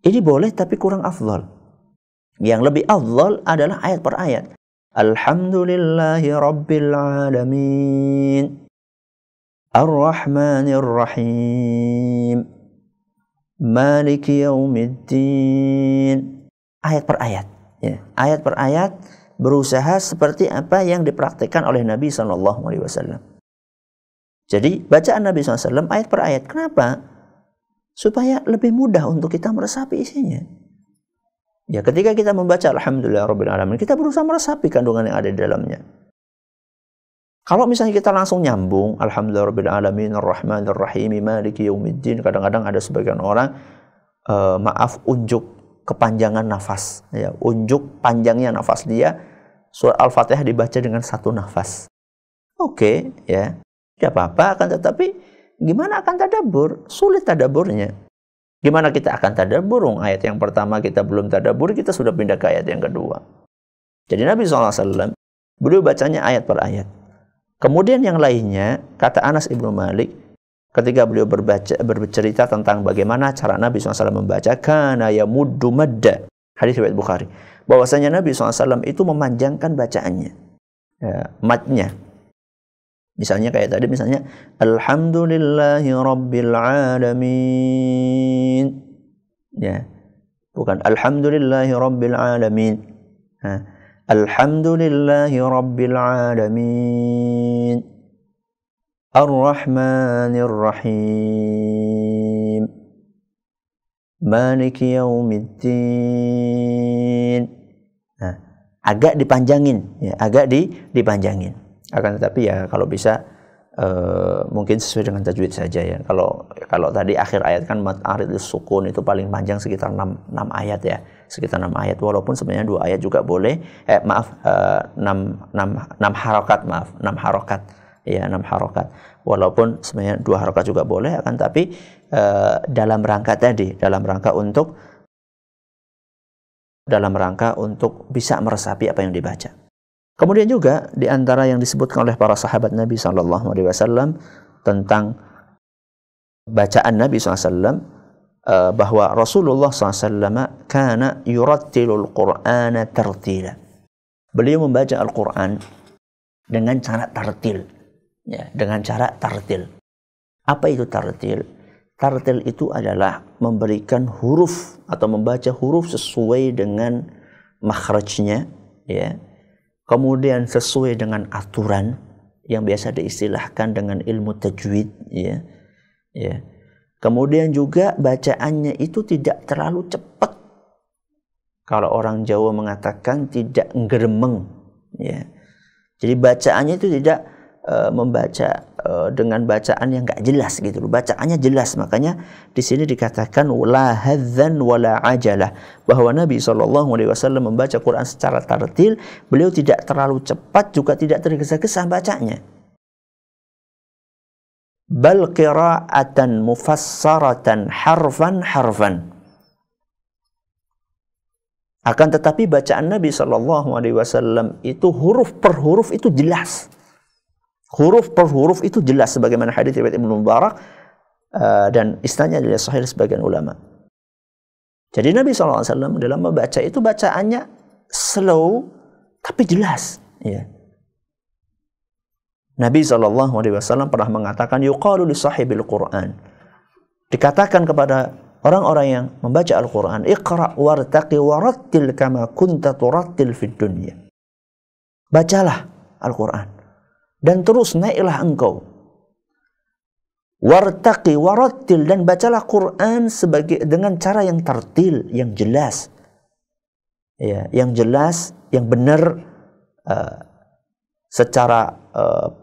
Ini boleh tapi kurang afdal. Yang lebih afdal adalah ayat per ayat. Alhamdulillahi rabbil alamin arrahmanir rahim Maliki Yaumiddin. Ayat per ayat ya. Ayat per ayat berusaha seperti apa yang dipraktikkan oleh Nabi SAW. Jadi bacaan Nabi SAW ayat per ayat. Kenapa? Supaya lebih mudah untuk kita meresapi isinya. Ya, ketika kita membaca Alhamdulillahirrabbilalamin, kita berusaha meresapi kandungan yang ada di dalamnya. Kalau misalnya kita langsung nyambung Alhamdulillahirrabbilalamin arrahmanirrahim maliki yaumiddin, kadang-kadang ada sebagian orang unjuk kepanjangan nafas ya, unjuk panjangnya nafas dia, surat Al-Fatihah dibaca dengan satu nafas. Oke, ya. Tidak apa-apa, akan tetapi gimana akan tadabbur? Sulit tadabburnya. Gimana kita akan tadabbur? Ayat yang pertama kita belum tadabbur, kita sudah pindah ke ayat yang kedua. Jadi Nabi SAW beliau bacanya ayat per ayat. Kemudian yang lainnya, kata Anas ibnu Malik, ketika beliau bercerita tentang bagaimana cara Nabi SAW membaca, kana yamuddu madda, hadis riwayat Bukhari, bahwasanya Nabi SAW itu memanjangkan bacaannya, ya, madnya. Misalnya kayak tadi, misalnya Alhamdulillahi rabbil alamin, ya, bukan Alhamdulillahi rabbil alamin. Alhamdulillahi rabbil alamin Ar-Rahmanir Rahim Maliki Yaumiddin. Nah, agak dipanjangin ya, agak dipanjangin. Akan tetapi ya kalau bisa mungkin sesuai dengan tajwid saja ya. Kalau tadi akhir ayat kan mad aridus sukun itu paling panjang sekitar 6 ayat ya. Sekitar 6 ayat, walaupun sebenarnya 2 ayat juga boleh. 6 harokat, maaf. 6 harokat. Ya, 6 harokat. Walaupun sebenarnya 2 harokat juga boleh, akan tapi dalam rangka tadi, dalam rangka untuk bisa meresapi apa yang dibaca. Kemudian juga di antara yang disebutkan oleh para sahabat Nabi SAW tentang bacaan Nabi SAW, bahwa Rasulullah SAW kana yurattilul Qur'ana tartila. Beliau membaca Al-Quran dengan cara tartil, ya, dengan cara tartil. Apa itu tartil? Tartil itu adalah memberikan huruf atau membaca huruf sesuai dengan makhrajnya, ya. Kemudian sesuai dengan aturan yang biasa diistilahkan dengan ilmu tajwid, ya. Ya. Kemudian juga bacaannya itu tidak terlalu cepat. Kalau orang Jawa mengatakan tidak ngeremeng, ya. Jadi bacaannya itu tidak membaca dengan bacaan yang enggak jelas gitu loh. Bacaannya jelas, makanya di sini dikatakan la hadzan wala ajalah, bahwa Nabi SAW membaca Quran secara tartil. Beliau tidak terlalu cepat, juga tidak tergesa-gesa bacanya. Bal qira'atan mufassaratan harfan. Akan tetapi bacaan Nabi SAW itu huruf per huruf itu jelas. Huruf per huruf itu jelas, sebagaimana hadis riwayat Ibnu Mubarak dan isnadnya adalah sahih sebagian ulama. Jadi Nabi SAW dalam membaca itu bacaannya slow tapi jelas, ya. Nabi SAW pernah mengatakan yuqalu li sahibil Quran, dikatakan kepada orang-orang yang membaca Al-Quran, iqra' wartaqi warattil kama kunta turattil fid dunya. Bacalah Al-Quran dan terus naiklah engkau. Wartaqi warattil, dan bacalah Quran dengan cara yang tartil, yang jelas. Ya, yang jelas, yang benar, secara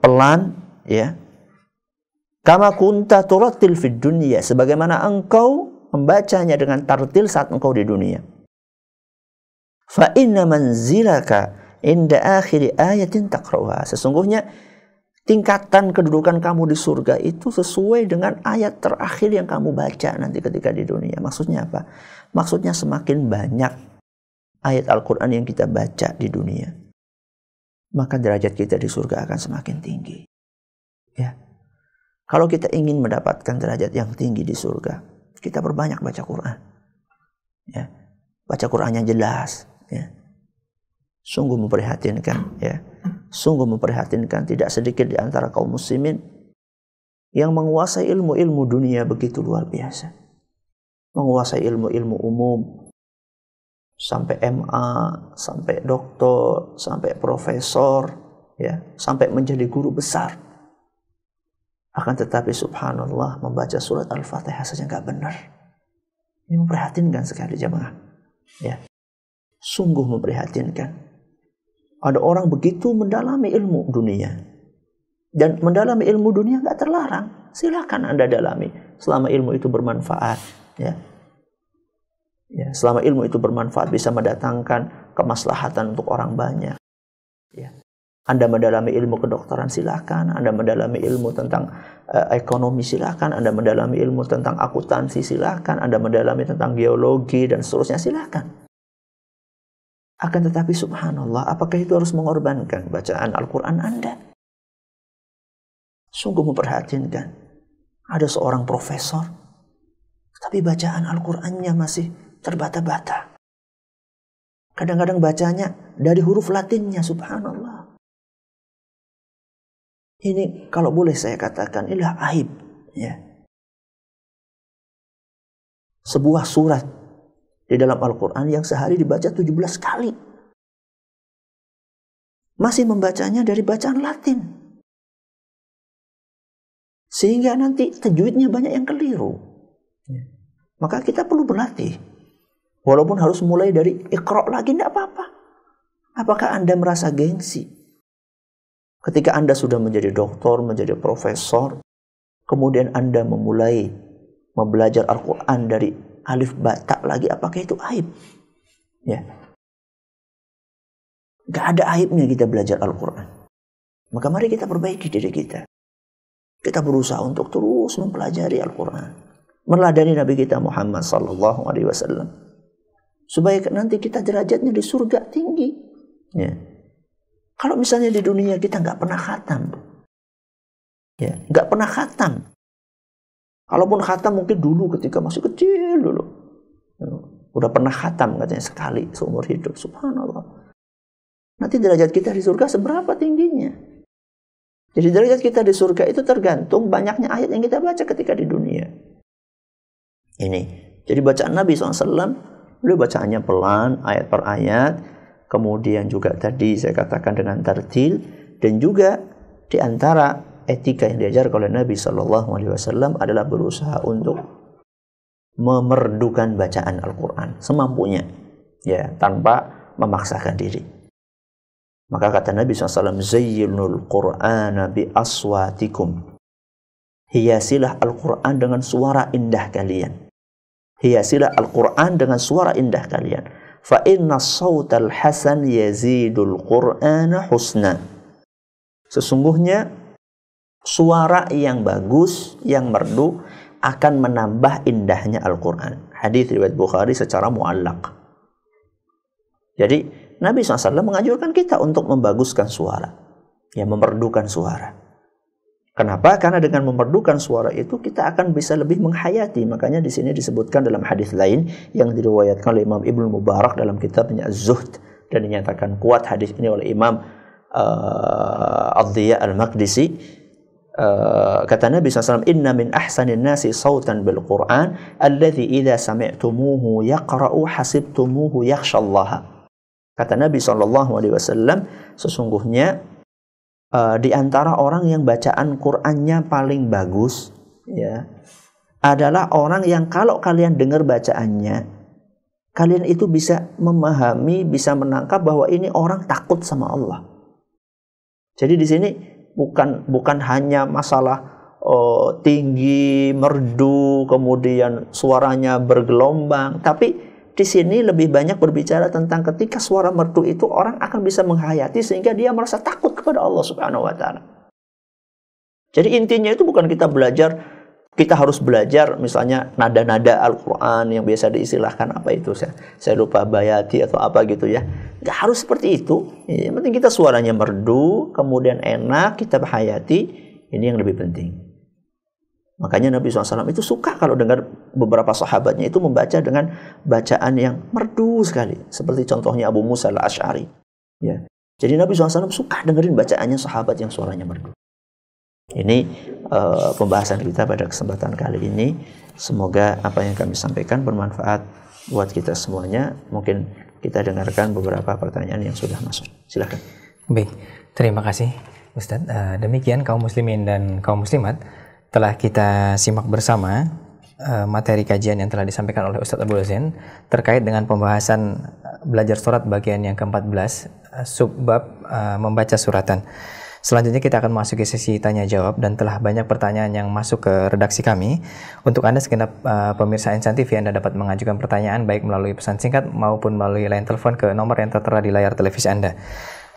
pelan, ya. Kama kunta turattil fid dunya, sebagaimana engkau membacanya dengan tartil saat engkau di dunia. Fa inna manzilaka inda akhiri ayatin taqra'uha, sesungguhnya tingkatan kedudukan kamu di surga itu sesuai dengan ayat terakhir yang kamu baca nanti ketika di dunia. Maksudnya apa? Maksudnya semakin banyak ayat Al-Quran yang kita baca di dunia, maka derajat kita di surga akan semakin tinggi. Ya. Kalau kita ingin mendapatkan derajat yang tinggi di surga, kita berbanyak baca Quran. Ya. Baca Qurannya jelas, ya. Sungguh memprihatinkan, ya. Sungguh memprihatinkan, tidak sedikit di antara kaum muslimin yang menguasai ilmu-ilmu dunia begitu luar biasa. Menguasai ilmu-ilmu umum sampai MA, sampai doktor, sampai profesor, ya, sampai menjadi guru besar. Akan tetapi subhanallah, membaca surat Al-Fatihah saja nggak benar. Ini memprihatinkan sekali jemaah, ya. Sungguh memprihatinkan. Ada orang begitu mendalami ilmu dunia, dan mendalami ilmu dunia nggak terlarang. Silakan Anda dalami selama ilmu itu bermanfaat, ya. Ya, selama ilmu itu bermanfaat, bisa mendatangkan kemaslahatan untuk orang banyak, ya. Anda mendalami ilmu kedokteran, silakan. Anda mendalami ilmu tentang ekonomi, silakan. Anda mendalami ilmu tentang akuntansi, silakan. Anda mendalami tentang geologi dan seterusnya, silakan. Akan tetapi subhanallah, apakah itu harus mengorbankan bacaan Al-Quran Anda? Sungguh memprihatinkan. Ada seorang profesor, tapi bacaan Al-Qurannya masih terbata-bata. Kadang-kadang bacanya dari huruf Latinnya, subhanallah. Ini kalau boleh saya katakan, inilah aib, ya. Sebuah surat di dalam Al-Quran yang sehari dibaca 17 kali, masih membacanya dari bacaan Latin. Sehingga nanti tajwidnya banyak yang keliru. Maka kita perlu berlatih. Walaupun harus mulai dari Iqra' lagi, tidak apa-apa. Apakah Anda merasa gengsi? Ketika Anda sudah menjadi doktor, menjadi profesor, kemudian Anda memulai belajar Al-Quran dari alif ba ta lagi, apakah itu aib? Ya. Gak ada aibnya kita belajar Al-Quran. Maka mari kita perbaiki diri kita. Kita berusaha untuk terus mempelajari Al-Quran, meneladani Nabi kita Muhammad sallallahu alaihi wasallam, supaya nanti kita derajatnya di surga tinggi. Ya. Kalau misalnya di dunia kita nggak pernah khatam, ya, nggak pernah khatam. Kalaupun khatam mungkin dulu ketika masih kecil dulu, udah pernah khatam katanya sekali seumur hidup. Subhanallah. Nanti derajat kita di surga seberapa tingginya? Jadi derajat kita di surga itu tergantung banyaknya ayat yang kita baca ketika di dunia. Ini. Jadi bacaan Nabi SAW, beliau bacaannya pelan, ayat per ayat. Kemudian juga tadi saya katakan dengan tartil. Dan juga di antara etika yang diajarkan oleh Nabi SAW adalah berusaha untuk memerdukan bacaan Al-Quran semampunya. Ya, tanpa memaksakan diri. Maka kata Nabi SAW, Zayyinul Qur'ana bi aswatikum. Hiasilah Al-Quran dengan suara indah kalian. Hiasilah Al-Quran dengan suara indah kalian. Fa inna sawtal hasan yazidul Qur'ana husna. Sesungguhnya suara yang bagus, yang merdu akan menambah indahnya Al-Quran. Hadis riwayat Bukhari secara muallaq. Jadi Nabi SAW menganjurkan kita untuk membaguskan suara, ya, memerdukan suara. Kenapa? Karena dengan memerdukan suara itu kita akan bisa lebih menghayati. Makanya di sini disebutkan dalam hadis lain yang diriwayatkan oleh Imam Ibnu Mubarak dalam kitabnya Az-Zuhd, dan dinyatakan kuat hadis ini oleh Imam Ad-Diya Al-Maqdisi. Kata Nabi SAW, Inna min ahsanin nasi sawtan bil Qur'an alladhi idha sami'tumuhu yaqra'u hasibtumuhu yakhshallaha. Kata Nabi SAW, sesungguhnya di antara orang yang bacaan Qur'annya paling bagus, ya, adalah orang yang kalau kalian dengar bacaannya, kalian itu bisa memahami, bisa menangkap bahwa ini orang takut sama Allah. Jadi di sini bukan hanya masalah tinggi, merdu, kemudian suaranya bergelombang, tapi di sini lebih banyak berbicara tentang ketika suara merdu itu orang akan bisa menghayati sehingga dia merasa takut kepada Allah Subhanahu wa taala. Jadi intinya itu bukan kita harus belajar misalnya nada-nada Al-Qur'an yang biasa diistilahkan apa itu, saya lupa, bayati atau apa gitu ya. Enggak harus seperti itu. Yang penting kita suaranya merdu, kemudian enak, kita hayati, ini yang lebih penting. Makanya Nabi SAW itu suka kalau dengar beberapa sahabatnya itu membaca dengan bacaan yang merdu sekali. Seperti contohnya Abu Musa al-Ash'ari. Ya. Jadi Nabi SAW suka dengerin bacaannya sahabat yang suaranya merdu. Ini pembahasan kita pada kesempatan kali ini. Semoga apa yang kami sampaikan bermanfaat buat kita semuanya. Mungkin kita dengarkan beberapa pertanyaan yang sudah masuk. Silakan. Baik, terima kasih Ustadz. Demikian kaum muslimin dan kaum muslimat, telah kita simak bersama materi kajian yang telah disampaikan oleh Ustadz Abdul Zain terkait dengan pembahasan belajar surat bagian yang ke-14, subbab membaca suratan. Selanjutnya kita akan memasuki sesi tanya jawab, dan telah banyak pertanyaan yang masuk ke redaksi kami. Untuk Anda segenap pemirsa Insan TV, Anda dapat mengajukan pertanyaan baik melalui pesan singkat maupun melalui line telepon ke nomor yang tertera di layar televisi Anda.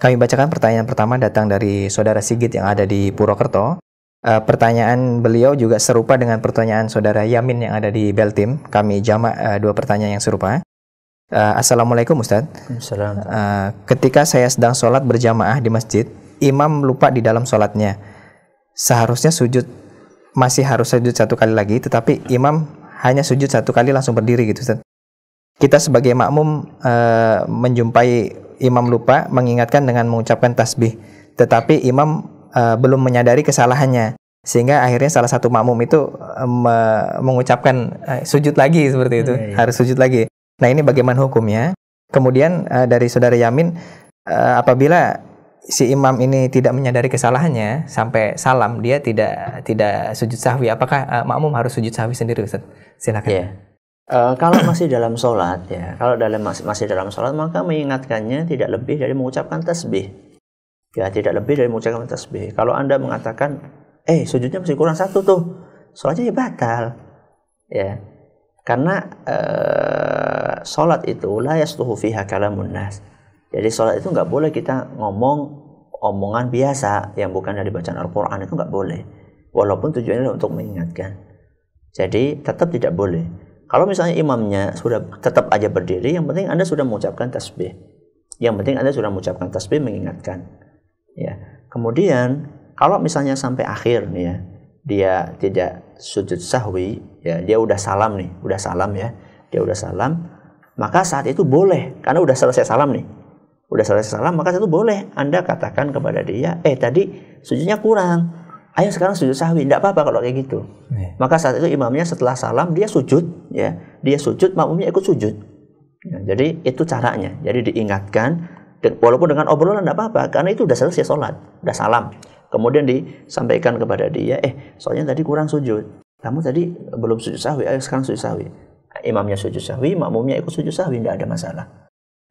Kami bacakan pertanyaan pertama, datang dari Saudara Sigit yang ada di Purwokerto. Pertanyaan beliau juga serupa dengan pertanyaan Saudara Yamin yang ada di Beltim. Kami jamak dua pertanyaan yang serupa. Assalamualaikum Ustadz. Ketika saya sedang sholat berjamaah di masjid, imam lupa di dalam sholatnya. Seharusnya masih harus sujud satu kali lagi, tetapi imam hanya sujud satu kali langsung berdiri gitu Ustadz. Kita sebagai makmum menjumpai imam lupa, mengingatkan dengan mengucapkan tasbih, tetapi imam belum menyadari kesalahannya, sehingga akhirnya salah satu makmum itu mengucapkan sujud lagi seperti itu, harus sujud lagi. Nah, ini bagaimana hukumnya? Kemudian dari Saudara Yamin, apabila si imam ini tidak menyadari kesalahannya sampai salam, dia tidak sujud sahwi, apakah makmum harus sujud sahwi sendiri Ustaz? Silakan. Yeah. Kalau masih dalam sholat, ya, kalau masih dalam sholat, maka mengingatkannya tidak lebih dari mengucapkan tasbih. Ya, tidak lebih dari mengucapkan tasbih. Kalau Anda mengatakan, sujudnya masih kurang 1 tuh, sholatnya ya batal. Ya. Karena sholat itu la yasluhu fiha kalamun nas. Jadi sholat itu nggak boleh kita ngomong omongan biasa yang bukan dari bacaan Al-Quran, itu nggak boleh. Walaupun tujuannya untuk mengingatkan. Jadi tetap tidak boleh. Kalau misalnya imamnya sudah tetap aja berdiri, yang penting Anda sudah mengucapkan tasbih. Yang penting Anda sudah mengucapkan tasbih mengingatkan. Ya. Kemudian kalau misalnya sampai akhir nih ya, dia tidak sujud sahwi, ya dia udah salam nih, dia udah salam, maka saat itu boleh, karena udah selesai salam nih, maka saat itu boleh Anda katakan kepada dia, tadi sujudnya kurang, ayo sekarang sujud sahwi, tidak apa-apa kalau kayak gitu. Maka saat itu imamnya setelah salam dia sujud, makmumnya ikut sujud. Ya, jadi itu caranya, jadi diingatkan, walaupun dengan obrolan tidak apa-apa, karena itu udah selesai sholat, udah salam. Kemudian disampaikan kepada dia, soalnya tadi kurang sujud. Kamu tadi belum sujud sahwi, ayo sekarang sujud sahwi. Imamnya sujud sahwi, makmumnya ikut sujud sahwi, tidak ada masalah.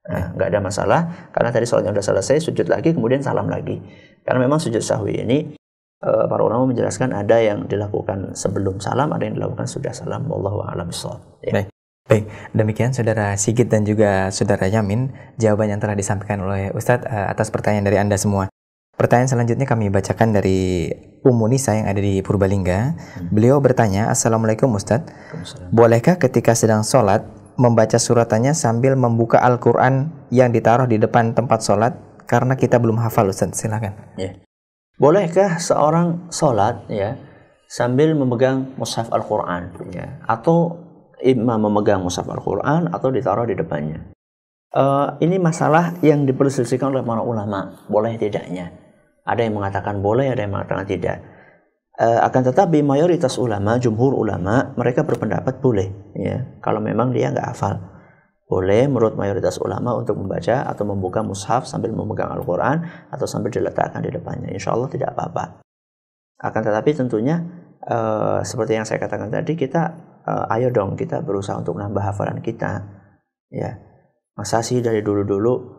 Nah, nggak ada masalah, karena tadi sholatnya sudah selesai, sujud lagi, kemudian salam lagi. Karena memang sujud sahwi ini, para ulama menjelaskan ada yang dilakukan sebelum salam, ada yang dilakukan sudah salam. Wallahu a'lam bishawab. Ya. Baik, demikian Saudara Sigit dan juga Saudara Yamin, jawaban yang telah disampaikan oleh Ustadz atas pertanyaan dari Anda semua. Pertanyaan selanjutnya kami bacakan dari Ummu Nisa yang ada di Purbalingga. Beliau bertanya, Assalamualaikum Ustadz, bolehkah ketika sedang sholat membaca suratannya sambil membuka Al-Quran yang ditaruh di depan tempat sholat karena kita belum hafal Ustadz? Silakan. Ya. Bolehkah seorang sholat ya sambil memegang mushaf Al-Quran ya, atau imam memegang mushaf Al-Quran atau ditaruh di depannya? Ini masalah yang diperselisihkan oleh para ulama, boleh tidaknya. Ada yang mengatakan boleh, ada yang mengatakan tidak. Akan tetapi mayoritas ulama, jumhur ulama, mereka berpendapat boleh ya, kalau memang dia nggak hafal. Boleh menurut mayoritas ulama untuk membaca atau membuka mushaf sambil memegang Al-Quran atau sambil diletakkan di depannya. Insya Allah tidak apa-apa. Akan tetapi tentunya seperti yang saya katakan tadi, kita ayo dong kita berusaha untuk menambah hafalan kita. Ya, masa sih dari dulu-dulu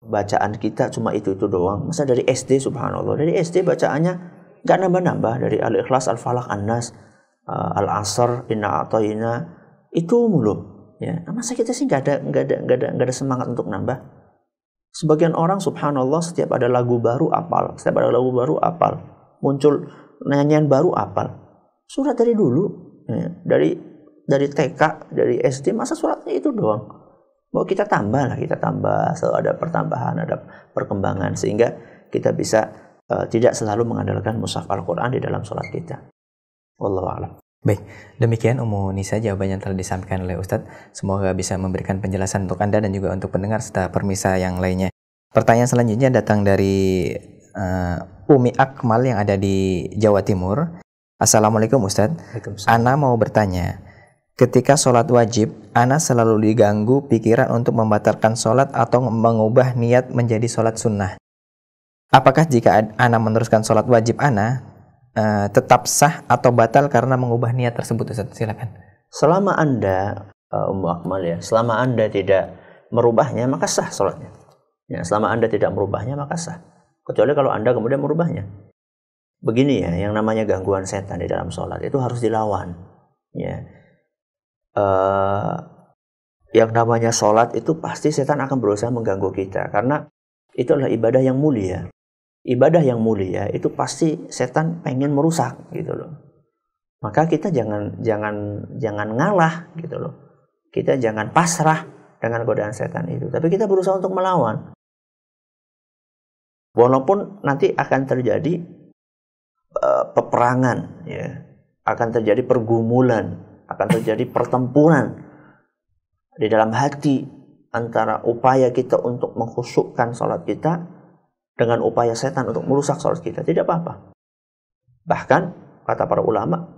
bacaan kita cuma itu doang? Masa dari SD, subhanallah, dari SD bacaannya nggak nambah-nambah, dari Al-Ikhlas, Al-Falaq, An-Nas, Al-Asr, Inna A'tayna, itu mulu. Ya, masa kita sih nggak ada semangat untuk nambah? Sebagian orang, subhanallah, setiap ada lagu baru apal, muncul nyanyian baru apal. Surat dari dulu, ya, dari TK, dari SD, masa suratnya itu doang? Mau kita tambah, selalu ada pertambahan, ada perkembangan, sehingga kita bisa tidak selalu mengandalkan mushaf Al-Quran di dalam sholat kita. Wallahu a'lam. Baik, demikian Ummu Nisa jawaban yang telah disampaikan oleh Ustadz. Semoga bisa memberikan penjelasan untuk Anda dan juga untuk pendengar serta permisa yang lainnya. Pertanyaan selanjutnya datang dari Umi Akmal yang ada di Jawa Timur. Assalamualaikum Ustadz. Ana mau bertanya, ketika sholat wajib, ana selalu diganggu pikiran untuk membatalkan sholat atau mengubah niat menjadi sholat sunnah. Apakah jika ana meneruskan sholat wajib ana tetap sah atau batal karena mengubah niat tersebut? Ustaz, silakan. Selama Anda, Ummu Akmal ya, selama Anda tidak merubahnya, maka sah sholatnya. Ya, selama Anda tidak merubahnya, maka sah. Kecuali kalau Anda kemudian merubahnya. Begini ya, yang namanya gangguan setan di dalam sholat itu harus dilawan. Ya. Yang namanya sholat itu pasti setan akan berusaha mengganggu kita, karena itu adalah ibadah yang mulia. Ibadah yang mulia itu pasti setan pengen merusak gitu loh. Maka kita jangan ngalah gitu loh. Kita jangan pasrah dengan godaan setan itu, tapi kita berusaha untuk melawan. Walaupun nanti akan terjadi peperangan ya, akan terjadi pergumulan, akan terjadi pertempuran di dalam hati antara upaya kita untuk mengkhusyukkan sholat kita dengan upaya setan untuk merusak sholat kita. Tidak apa-apa. Bahkan kata para ulama,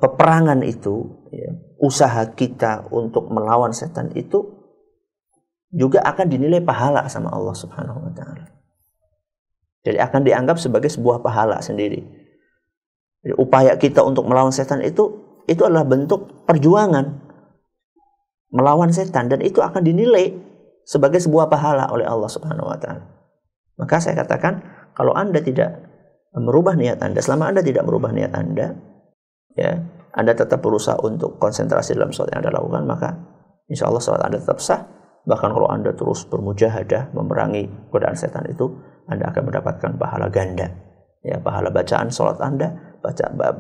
peperangan itu ya, usaha kita untuk melawan setan itu juga akan dinilai pahala sama Allah Subhanahu wa ta'ala. Jadi akan dianggap sebagai sebuah pahala sendiri. Jadi, upaya kita untuk melawan setan itu adalah bentuk perjuangan melawan setan, dan itu akan dinilai sebagai sebuah pahala oleh Allah Subhanahu wa taala. Maka saya katakan, kalau Anda tidak merubah niat Anda, selama Anda tidak merubah niat Anda, ya, Anda tetap berusaha untuk konsentrasi dalam sholat yang Anda lakukan, maka insya Allah sholat Anda tetap sah. Bahkan kalau Anda terus bermujahadah memerangi godaan setan itu, Anda akan mendapatkan pahala ganda. Ya, pahala bacaan sholat Anda,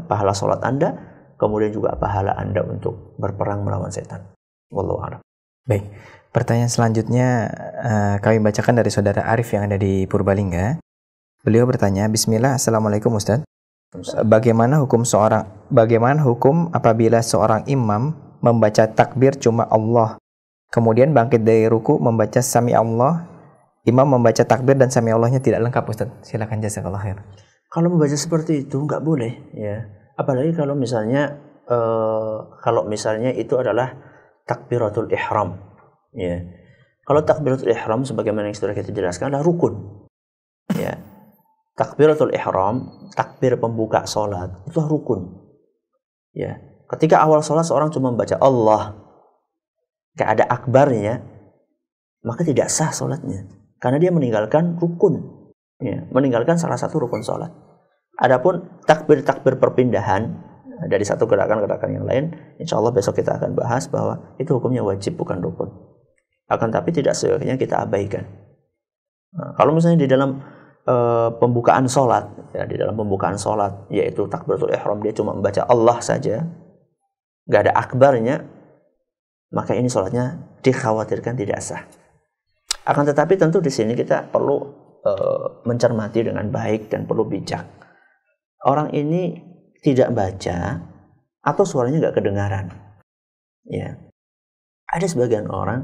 pahala sholat Anda, kemudian juga pahala Anda untuk berperang melawan setan. Wallahu a'lam. Baik, pertanyaan selanjutnya kami bacakan dari saudara Arif yang ada di Purbalingga. Beliau bertanya, Bismillah, Assalamualaikum Ustaz. Bagaimana hukum apabila seorang imam membaca takbir cuma Allah, kemudian bangkit dari ruku membaca sami Allah, imam membaca takbir dan sami Allahnya tidak lengkap Ustaz? Silakan, jazakallah khair. Kalau membaca seperti itu nggak boleh, ya. Apalagi kalau misalnya itu adalah takbiratul ihram, ya. Kalau takbiratul ihram sebagaimana yang sudah kita jelaskan adalah rukun, ya. Takbiratul ihram, takbir pembuka salat, itu rukun, ya. Ketika awal salat seorang cuma membaca Allah, nggak ada akbarnya, maka tidak sah salatnya, karena dia meninggalkan rukun, ya, meninggalkan salah satu rukun salat. Adapun takbir perpindahan dari satu gerakan yang lain, insya Allah besok kita akan bahas bahwa itu hukumnya wajib, bukan rukun. Akan tapi tidak seyogianya kita abaikan. Nah, kalau misalnya di dalam pembukaan sholat, ya, di dalam pembukaan sholat, yaitu takbiratul ihram, dia cuma membaca Allah saja, nggak ada akbarnya, maka ini sholatnya dikhawatirkan tidak sah. Akan tetapi tentu di sini kita perlu mencermati dengan baik dan perlu bijak. Orang ini tidak baca atau suaranya nggak kedengaran, ya. Ada sebagian orang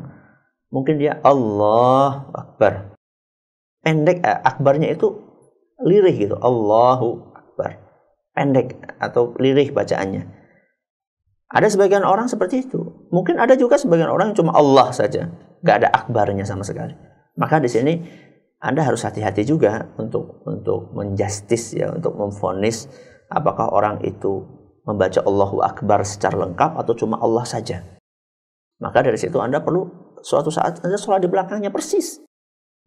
mungkin dia Allah Akbar, pendek, akbarnya itu lirih gitu, Allahu Akbar, pendek atau lirih bacaannya. Ada sebagian orang seperti itu. Mungkin ada juga sebagian orang yang cuma Allah saja, nggak ada akbarnya sama sekali. Maka di sini Anda harus hati-hati juga untuk menjustis, ya, untuk memvonis apakah orang itu membaca Allahu Akbar secara lengkap atau cuma Allah saja. Maka dari situ Anda perlu suatu saat Anda sholat di belakangnya persis.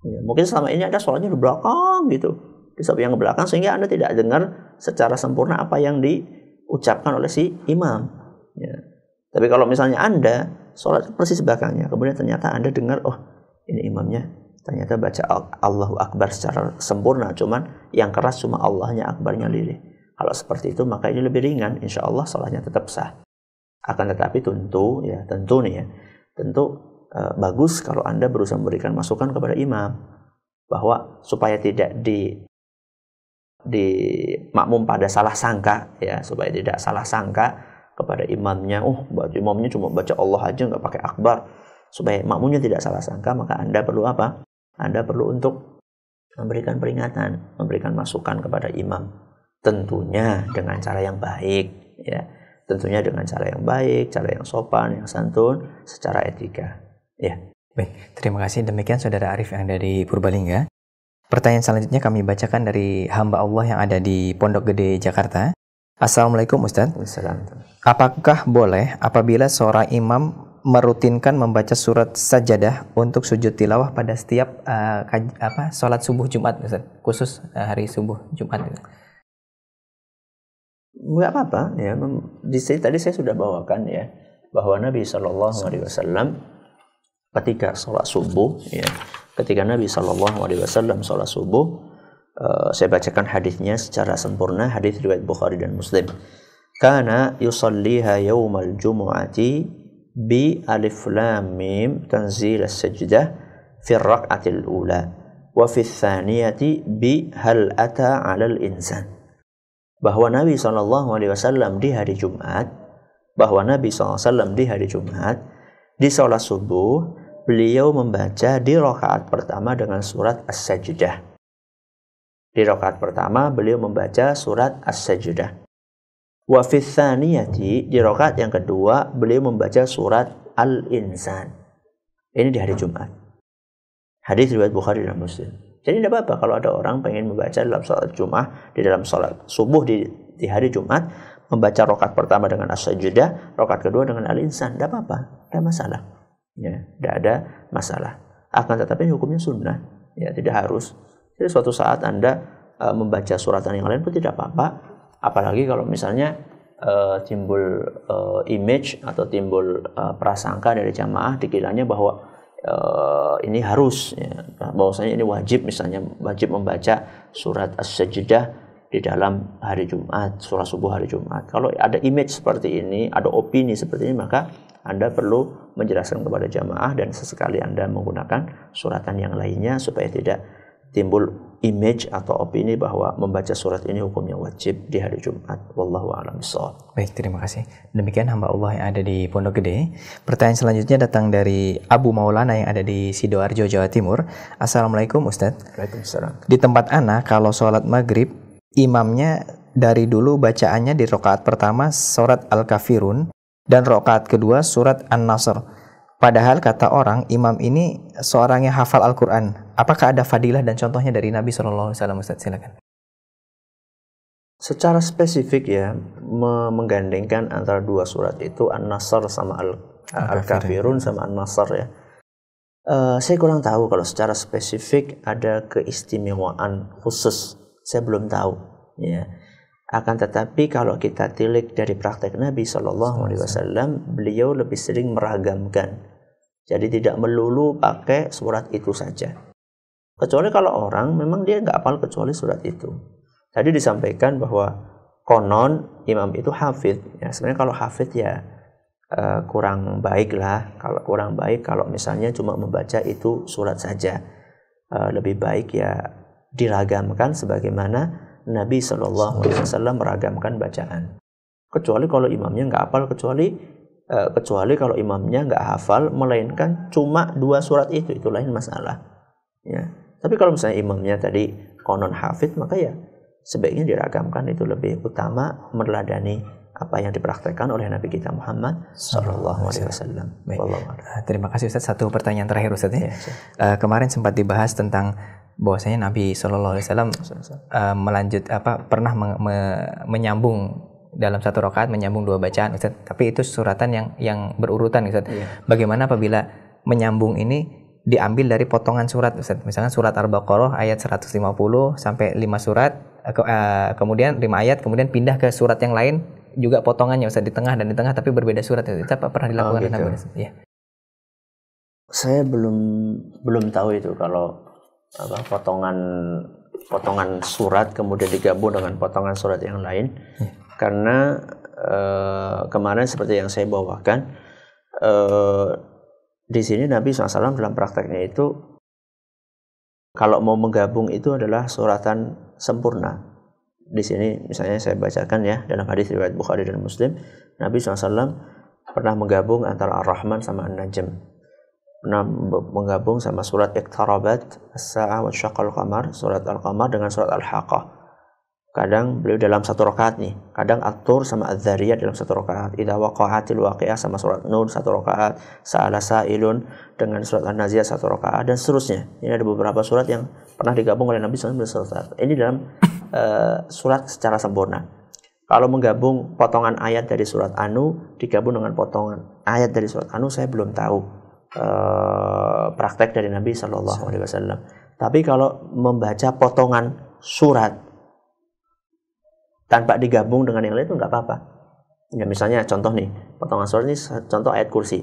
Ya, mungkin selama ini Anda sholatnya di belakang gitu, di samping yang ke belakang, sehingga Anda tidak dengar secara sempurna apa yang diucapkan oleh si imam. Ya. Tapi kalau misalnya Anda sholat persis belakangnya, kemudian ternyata Anda dengar, oh ini imamnya ternyata baca Allahu Akbar secara sempurna, cuman yang keras cuma Allahnya, akbarnya lirih. Kalau seperti itu maka ini lebih ringan, insya Allah sholatnya tetap sah. Akan tetapi tentu bagus kalau Anda berusaha memberikan masukan kepada imam bahwa supaya tidak di makmum pada salah sangka, ya, supaya tidak salah sangka kepada imamnya, imamnya cuma baca Allah aja nggak pakai akbar, supaya makmumnya tidak salah sangka, maka Anda perlu apa? Anda perlu untuk memberikan peringatan, memberikan masukan kepada imam, tentunya dengan cara yang baik, ya, tentunya dengan cara yang baik, cara yang sopan, yang santun, secara etika. Ya. Baik, terima kasih. Demikian saudara Arif yang dari Purbalingga. Pertanyaan selanjutnya kami bacakan dari hamba Allah yang ada di Pondok Gede, Jakarta. Assalamualaikum Ustaz. Apakah boleh apabila seorang imam merutinkan membaca surat sajadah untuk sujud tilawah pada setiap sholat subuh Jumat, Ustaz? Khusus hari subuh Jumat. Enggak apa-apa, ya. Tadi saya sudah bawakan, ya, bahwa Nabi SAW ketika sholat subuh, ya, ketika Nabi SAW sholat subuh, saya bacakan hadisnya secara sempurna, hadis riwayat Bukhari dan Muslim. Kana yusalliha yawmal jumu'ati bi alif lam mim tanzil as-sajdah fi ar-rak'atil ula wa fi ats-tsaniyati bi hal ata 'alal insan. Bahwa Nabi SAW di hari Jumat, di sholat subuh, beliau membaca di rakaat pertama dengan surat As-Sajdah. Di rakaat pertama beliau membaca surat As-Sajdah. Wa fi tsaniyati, di rakaat yang kedua beliau membaca surat Al-Insan. Ini di hari Jumat. Hadis riwayat Bukhari dan Muslim. Jadi tidak apa-apa kalau ada orang pengen membaca dalam sholat Jumat, di dalam sholat subuh di hari Jumat, membaca rakaat pertama dengan As-Sajdah, rakaat kedua dengan Al-Insan, tidak apa-apa, tidak masalah. Ya, tidak ada masalah. Akan tetapi hukumnya sunnah, ya tidak harus. Jadi suatu saat Anda membaca suratan yang lain pun tidak apa-apa, apalagi kalau misalnya timbul image atau timbul prasangka dari jamaah dikiranya bahwa ini harus, ya, bahwasanya ini wajib, misalnya wajib membaca surat As-Sajdah di dalam hari Jumat, surat subuh hari Jumat. Kalau ada image seperti ini, ada opini seperti ini, maka Anda perlu menjelaskan kepada jamaah dan sesekali Anda menggunakan suratan yang lainnya supaya tidak timbul image atau opini bahwa membaca surat ini hukumnya wajib di hari Jumat. Wallahu a'lam bishawab. Baik, terima kasih. Demikian hamba Allah yang ada di Pondok Gede. Pertanyaan selanjutnya datang dari Abu Maulana yang ada di Sidoarjo, Jawa Timur. Assalamualaikum Ustaz. Waalaikumsalam. Di tempat ana kalau sholat maghrib, imamnya dari dulu bacaannya di rakaat pertama surat Al-Kafirun dan rakaat kedua surat An-Nasr. Padahal kata orang, imam ini seorang yang hafal Al-Quran. Apakah ada fadilah dan contohnya dari Nabi SAW? Ustaz, silakan. Secara spesifik ya, menggandengkan antara dua surat itu An-Nasr sama Al-Kafirun sama An-Nasr ya. Saya kurang tahu kalau secara spesifik ada keistimewaan khusus. Saya belum tahu. Ya. Akan tetapi kalau kita tilik dari praktek Nabi SAW, beliau lebih sering meragamkan. Jadi tidak melulu pakai surat itu saja. Kecuali kalau orang memang dia nggak hafal kecuali surat itu. Tadi disampaikan bahwa konon imam itu hafid. Ya, sebenarnya kalau hafid ya kurang baik lah. Kalau kurang baik kalau misalnya cuma membaca itu surat saja. Lebih baik ya diragamkan sebagaimana Nabi SAW meragamkan bacaan. Kecuali kalau imamnya nggak hafal, kecuali kalau imamnya nggak hafal, melainkan cuma dua surat itu lain masalah. Ya. Tapi kalau misalnya imamnya tadi konon hafid, maka ya sebaiknya diragamkan, itu lebih utama meneladani apa yang dipraktekkan oleh Nabi kita Muhammad SAW. Terima kasih Ustaz. Satu pertanyaan terakhir Ustaz ya. Kemarin sempat dibahas tentang bahwasanya Nabi SAW pernah menyambung dalam satu rakaat, menyambung dua bacaan Ustaz. Tapi itu suratan yang berurutan Ustaz. Bagaimana apabila menyambung ini diambil dari potongan surat Ustaz? Misalnya surat Al-Baqarah ayat 150 sampai 5 surat, kemudian 5 ayat, kemudian pindah ke surat yang lain juga potongannya Ustaz di tengah tapi berbeda surat. Itu apa pernah dilakukan Nabi? Ya. Saya belum tahu itu kalau potongan surat kemudian digabung dengan potongan surat yang lain. Karena kemarin seperti yang saya bawakan, di sini Nabi SAW dalam prakteknya itu kalau mau menggabung itu adalah suratan sempurna. Di sini misalnya saya bacakan ya, dalam hadis riwayat Bukhari dan Muslim, Nabi SAW pernah menggabung antara Ar-Rahman sama An-Najm. Pernah menggabung sama surat Iqtarabat As-Sa'ah wa Syaqqal Qamar, surat Al-Qamar dengan surat Al-Haqqah. Kadang beliau dalam satu rakaat nih, kadang At-Tur sama Az-Zariyat dalam satu rakaat, Idza waqa'atil waqi'ah sama surat Nur satu rakaat, Sa'ala Sa'ilun dengan surat An-Nazi'at satu rakaat, dan seterusnya. Ini ada beberapa surat yang pernah digabung oleh Nabi SAW. Ini dalam surat secara sempurna. Kalau menggabung potongan ayat dari surat Anu digabung dengan potongan ayat dari surat Anu, saya belum tahu praktek dari Nabi SAW. Tapi kalau membaca potongan surat tanpa digabung dengan yang lain itu nggak apa-apa. Ya, misalnya contoh nih, potongan surat ini contoh ayat kursi.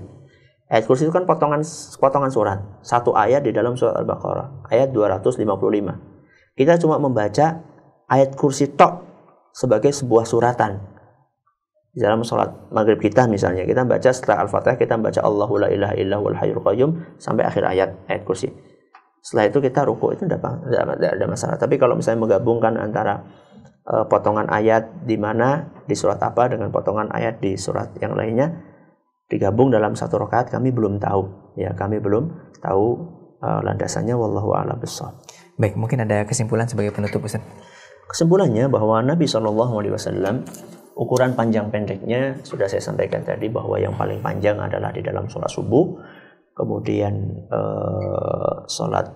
Ayat kursi itu kan potongan surat. Satu ayat di dalam surat Al-Baqarah, ayat 255. Kita cuma membaca ayat kursi tok sebagai sebuah suratan. Di dalam sholat maghrib kita misalnya, kita baca setelah Al-Fatihah, kita baca Allahu la ilaha illa huwal hayyul qayyum sampai akhir ayat kursi. Setelah itu kita ruku, itu tidak ada masalah. Tapi kalau misalnya menggabungkan antara potongan ayat di mana di surat apa dengan potongan ayat di surat yang lainnya digabung dalam satu rakaat, kami belum tahu. Ya, kami belum tahu landasannya, wallahu a'lam bishawab. Baik, mungkin ada kesimpulan sebagai penutup Ustaz. Kesimpulannya bahwa Nabi SAW ukuran panjang pendeknya sudah saya sampaikan tadi, bahwa yang paling panjang adalah di dalam sholat subuh, kemudian sholat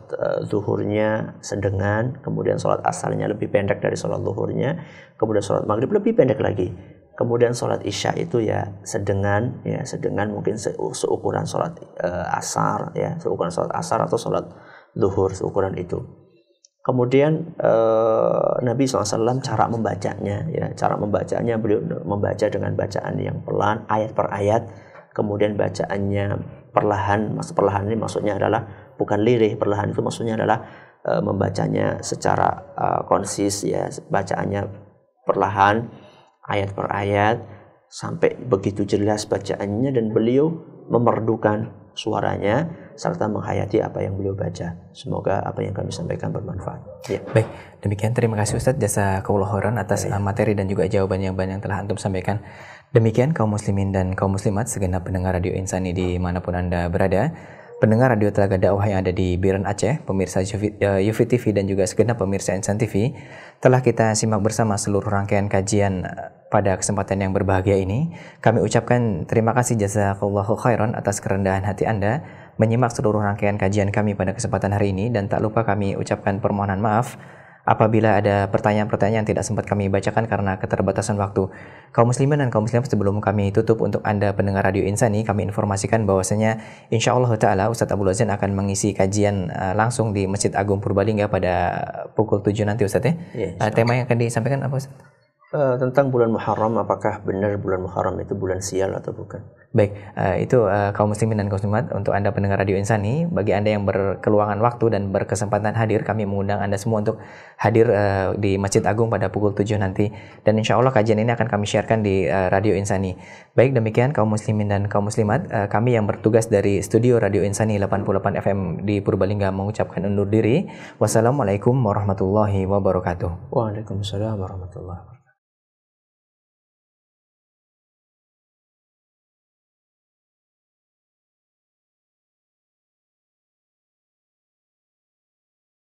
zuhurnya sedengan, kemudian sholat asarnya lebih pendek dari sholat zuhurnya, kemudian sholat maghrib lebih pendek lagi. Kemudian sholat isya itu ya sedengan mungkin seukuran sholat asar ya, seukuran sholat asar atau sholat zuhur seukuran itu. Kemudian Nabi SAW cara membacanya beliau membaca dengan bacaan yang pelan ayat per ayat, kemudian bacaannya perlahan. Perlahan ini maksudnya adalah bukan lirih, perlahan itu maksudnya adalah membacanya secara konsis ya, bacaannya perlahan ayat per ayat sampai begitu jelas bacaannya, dan beliau memerdukan suaranya serta menghayati apa yang beliau baca. Semoga apa yang kami sampaikan bermanfaat. Ya. Baik, demikian terima kasih Ustadz jazakallahu khairan atas materi dan juga jawaban yang banyak telah antum sampaikan. Demikian kaum muslimin dan kaum muslimat segenap pendengar Radio Insani dimanapun Anda berada. Pendengar Radio Telaga Dakwah yang ada di Biren Aceh, pemirsa Yufi TV dan juga segenap pemirsa Insan TV, telah kita simak bersama seluruh rangkaian kajian pada kesempatan yang berbahagia ini. Kami ucapkan terima kasih jazakallahu khairan atas kerendahan hati Anda menyimak seluruh rangkaian kajian kami pada kesempatan hari ini, dan tak lupa kami ucapkan permohonan maaf apabila ada pertanyaan-pertanyaan yang tidak sempat kami bacakan karena keterbatasan waktu. Kaum muslimin dan kaum muslimat, sebelum kami tutup untuk Anda pendengar Radio Insani, kami informasikan bahwasanya insyaallah taala Ustadz Abdul Azan akan mengisi kajian langsung di Masjid Agung Purbalingga pada pukul 7 nanti Ustadz ya. Tema yang akan disampaikan apa Ustadz? Tentang bulan Muharram, apakah benar bulan Muharram itu bulan sial atau bukan? Baik, itu kaum muslimin dan kaum muslimat untuk Anda pendengar Radio Insani. Bagi Anda yang berkeluangan waktu dan berkesempatan hadir, kami mengundang Anda semua untuk hadir di Masjid Agung pada pukul 7 nanti. Dan insya Allah kajian ini akan kami sharekan di Radio Insani. Baik, demikian kaum muslimin dan kaum muslimat, kami yang bertugas dari studio Radio Insani 88 FM di Purbalingga mengucapkan undur diri. Wassalamualaikum warahmatullahi wabarakatuh. Waalaikumsalam warahmatullahi wabarakatuh.